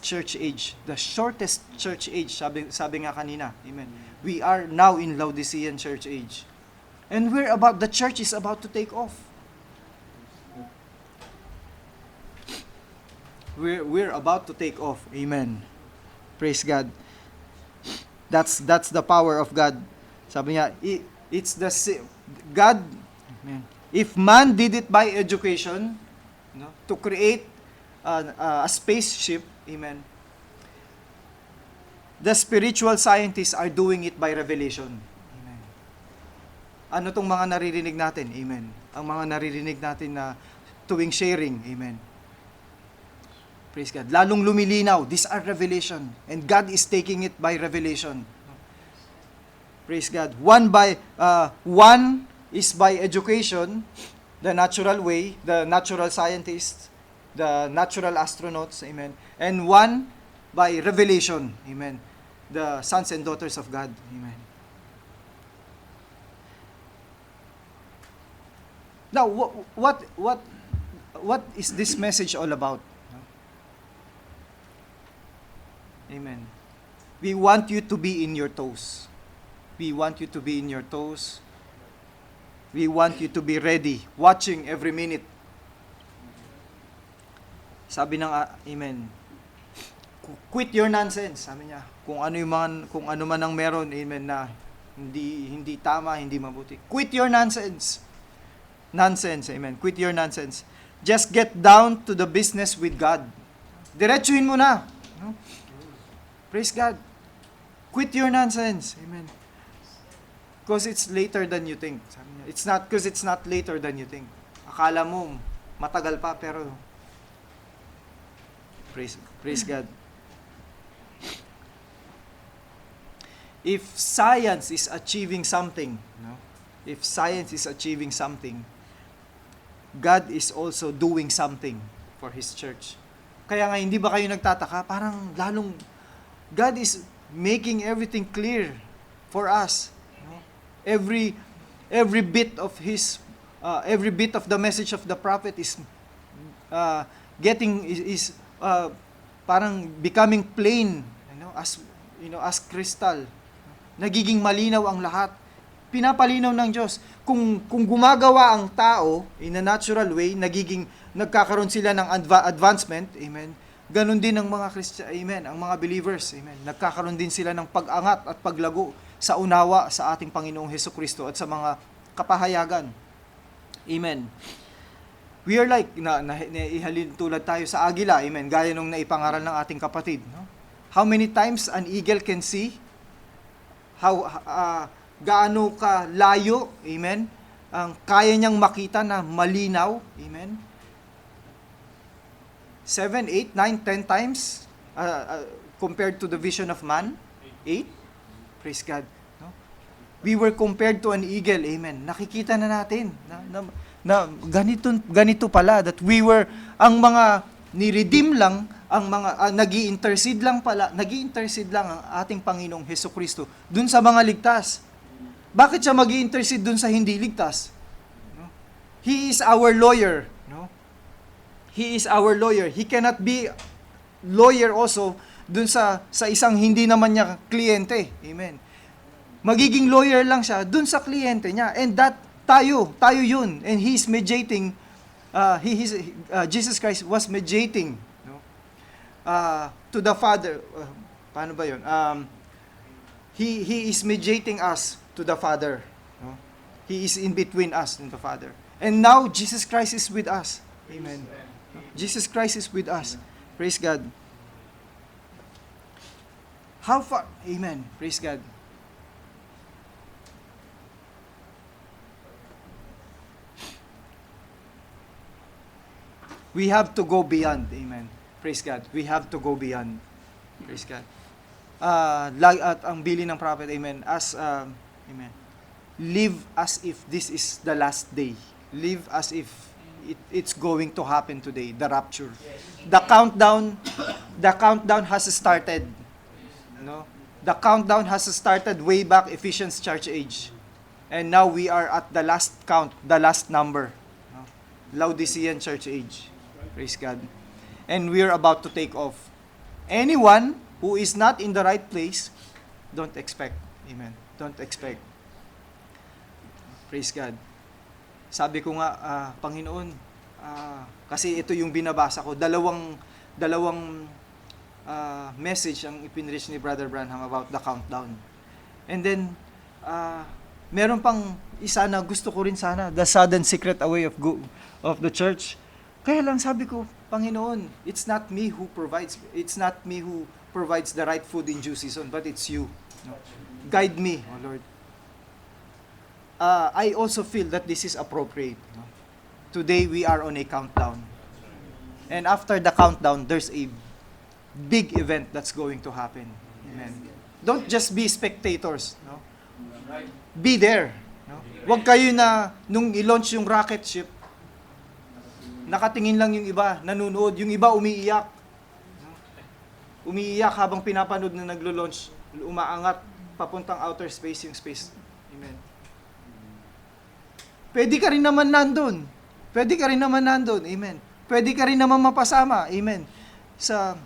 church age, the shortest church age, sabi nga kanina. Amen. We are now in Laodicean church age. And the church is about to take off. We're about to take off. Amen. Praise God. That's the power of God. Sabi niya, it's the God. Amen. If man did it by education, no, to create a spaceship, amen. The spiritual scientists are doing it by revelation. Amen. Ano tong mga naririnig natin? Amen. Ang mga naririnig natin na tuwing sharing, amen. Praise God. Lalong lumilinaw. These are revelation. And God is taking it by revelation. Praise God. One is by education, the natural way, the natural scientists, the natural astronauts, amen. And one by revelation, amen. The sons and daughters of God, amen. Now, what is this message all about? Amen. We want you to be in your toes. We want you to be in your toes. We want you to be ready, watching every minute. Sabi ng, amen, quit your nonsense, sabi niya. Kung ano man ang meron, amen, na hindi tama, hindi mabuti. Quit your nonsense. Nonsense, amen. Quit your nonsense. Just get down to the business with God. Diretsuhin mo na. No? Praise God. Quit your nonsense. Amen. Because it's later than you think. Sabi niya, it's not later than you think. Akala mo matagal pa, pero praise God. If science is achieving something, no? If science is achieving something, God is also doing something for His church. Kaya nga, hindi ba kayo nagtataka? Parang lalong, God is making everything clear for us. No? Every bit of the message of the prophet is parang becoming plain, as crystal. Nagiging malinaw ang lahat. Pinapalinaw ng Diyos. Kung gumagawa ang tao in a natural way, nagkakaroon sila ng advancement, amen. Ganon din ang mga Christian, amen, ang mga believers, amen. Nagkakaroon din sila ng pag-angat at paglago sa unawa sa ating Panginoong Hesukristo at sa mga kapahayagan. Amen. We are like, ihalin tulad tayo sa agila, amen, gaya nung naipangaral ng ating kapatid. No? How many times an eagle can see? Gaano ka layo, amen, ang kaya niyang makita na malinaw, amen. 7, 8, 9, 10 times compared to the vision of man. 8? Praise God. No? We were compared to an eagle, amen. Nakikita na natin na ganito pala, that we were, ang mga ni-redeem lang, ang mga nag-i-intercede lang ang ating Panginoong Hesukristo dun sa mga ligtas. Bakit siya mag-i-intercede dun sa hindi ligtas? No? He is our lawyer. No? He is our lawyer. He cannot be lawyer also dun sa isang hindi naman niya kliyente. Amen. Magiging lawyer lang siya dun sa kliyente niya. And that, tayo yun. And He is mediating, Jesus Christ was mediating, no? To the Father. Paano ba yun? He is mediating us to the Father. No? He is in between us and the Father. And now, Jesus Christ is with us. Amen. Jesus Christ is with us. Praise God. How far? Amen. Praise God. We have to go beyond. Amen. Praise God. We have to go beyond. Praise God. At ang bilin ng prophet, amen, amen, live as if this is the last day. Live as if it's going to happen today, the rapture. The countdown has started. No? The countdown has started way back Ephesians church age. And now we are at the last count, the last number. No? Laodicean church age. Praise God. And we are about to take off. Anyone who is not in the right place, don't expect. Amen. Don't expect. Praise God. Sabi ko nga, Panginoon, kasi ito yung binabasa ko, dalawang message ang ipinreach ni Brother Branham about the countdown. And then, meron pang isa na gusto ko rin sana, the sudden secret away of the church. Kaya lang sabi ko, Panginoon, it's not me who provides the right food in due season, but it's you. No? Guide me, oh Lord. I also feel that this is appropriate. No? Today we are on a countdown. And after the countdown, there's a big event that's going to happen. Amen. Don't just be spectators. No? Be there. No? Huwag kayo na, nung i-launch yung rocket ship, nakatingin lang yung iba, nanunood, yung iba umiiyak. Umiiyak habang pinapanood na naglo-launch, umaangat, papuntang outer space yung space. Amen. Pwede ka rin naman nandun. Amen. Pwede ka rin naman mapasama. Amen. Sa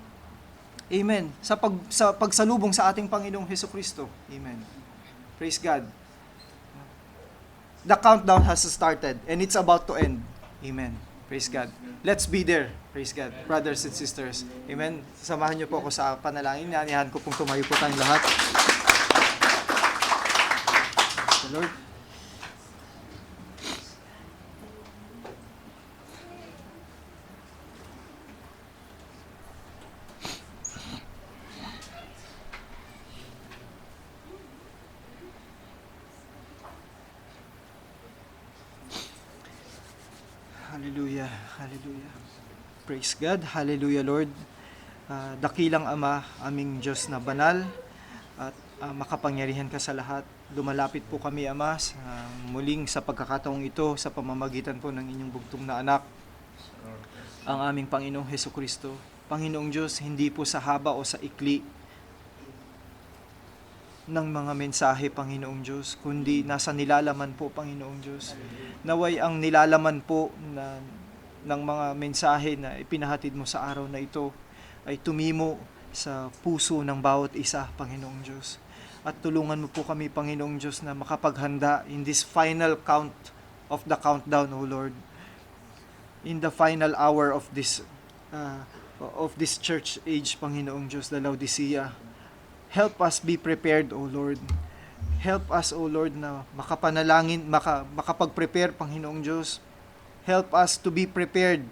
pagsalubong sa ating Panginoong Hesukristo. Amen. Praise God. The countdown has started and it's about to end. Amen. Praise God. Let's be there. Praise God. Brothers and sisters. Amen. Samahan niyo po ako sa panalangin. Anihan ko pong tumayo po tayong lahat. Praise the Lord. Hallelujah. Hallelujah. Praise God. Hallelujah, Lord. Dakilang Ama, aming Diyos na banal at makapangyarihan ka sa lahat. Lumalapit po kami, Ama, muling sa pagkakataong ito sa pamamagitan po ng inyong bugtong na anak, ang aming Panginoong Hesukristo. Panginoong Diyos, hindi po sa haba o sa ikli ng mga mensahe, Panginoong Diyos, kundi nasa nilalaman po, Panginoong Diyos. Naway ang nilalaman po ng mga mensahe na ipinahatid mo sa araw na ito ay tumimo sa puso ng bawat isa, Panginoong Diyos. At tulungan mo po kami, Panginoong Diyos, na makapaghanda in this final count of the countdown, O Lord. In the final hour of this church age, Panginoong Diyos, the Laodicea. Help us be prepared, O Lord. Help us, O Lord, na makapanalangin, makapag-prepare, Panginoong Diyos. Help us to be prepared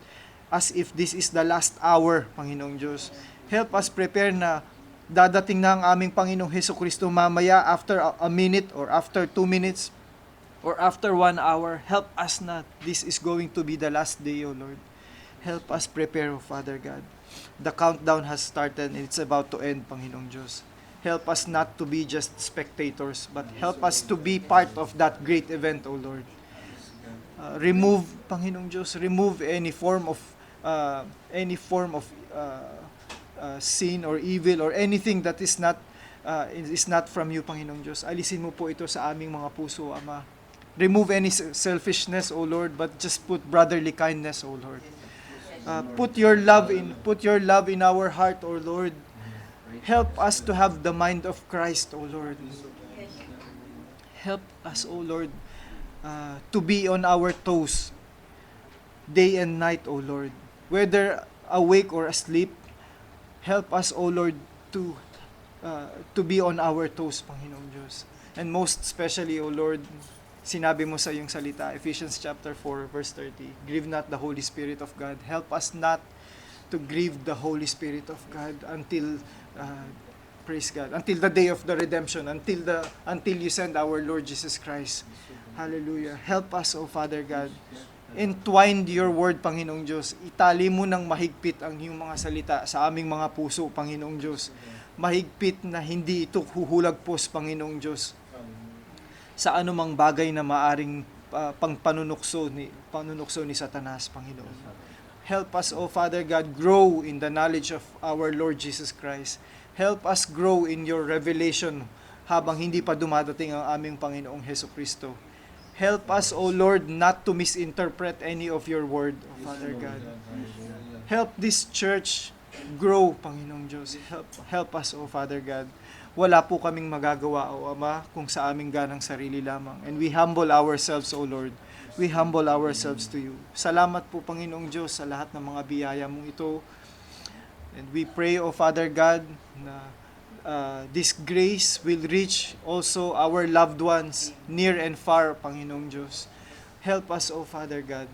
as if this is the last hour, Panginoong Diyos. Help us prepare na dadating na ang aming Panginoong Hesukristo mamaya after a minute or after 2 minutes or after 1 hour. Help us na this is going to be the last day, O Lord. Help us prepare, O Father God. The countdown has started and it's about to end, Panginoong Diyos. Help us not to be just spectators, but help us to be part of that great event, O Lord. Remove, Panginoong Diyos, remove any form of sin or evil or anything that is not from you, Panginoong Diyos. Alisin mo po ito sa aming mga puso, Ama. Remove any selfishness, O Lord, but just put brotherly kindness, O Lord. Put your love in our heart, O Lord. Help us to have the mind of Christ, O Lord. Help us, O Lord, to be on our toes day and night, O Lord. Whether awake or asleep, help us, O Lord, to be on our toes, Panginoong Diyos. And most especially, O Lord, sinabi mo sa iyong salita, Ephesians chapter 4, verse 30, grieve not the Holy Spirit of God. Help us not to grieve the Holy Spirit of God until praise God, until the day of the redemption, until you send our Lord Jesus Christ. Hallelujah. Help us, O Father God. Entwine your word, Panginoong Diyos. Itali mo ng mahigpit ang iyong mga salita sa aming mga puso, Panginoong Diyos. Mahigpit na hindi ito huhulagpos, Panginoong Diyos, sa anumang bagay na maaring panunukso ni Satanas, Panginoon. Help us, O Father God, grow in the knowledge of our Lord Jesus Christ. Help us grow in your revelation habang hindi pa dumadating ang aming Panginoong Hesukristo. Help us, O Lord, not to misinterpret any of your word, O Father God. Help this church grow, Panginoong Diyos. Help us, O Father God. Wala po kaming magagawa, O Ama, kung sa aming ganang sarili lamang. And we humble ourselves, O Lord. We humble ourselves to you. Salamat po, Panginoong Diyos, sa lahat ng mga biyaya mong ito. And we pray, O Father God, na this grace will reach also our loved ones near and far, Panginoong Diyos. Help us, O Father God.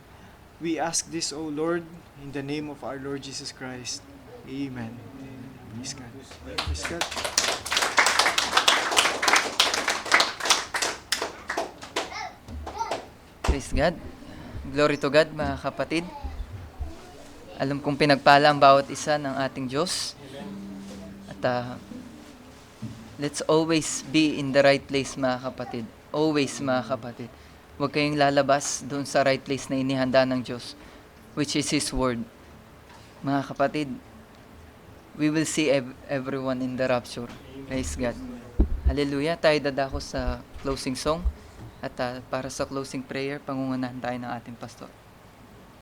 We ask this, O Lord, in the name of our Lord Jesus Christ. Amen. Praise God. Praise God. Praise God. Glory to God, mga kapatid. Alam kong pinagpala ang bawat isa ng ating Diyos. At let's always be in the right place, mga kapatid. Always, mga kapatid. Huwag kayong lalabas doon sa right place na inihanda ng Diyos, which is His Word. Mga kapatid, we will see everyone in the rapture. Praise God. Hallelujah. Tayo dadako sa closing song. At para sa closing prayer, pangungunahan tayo ng ating pastor.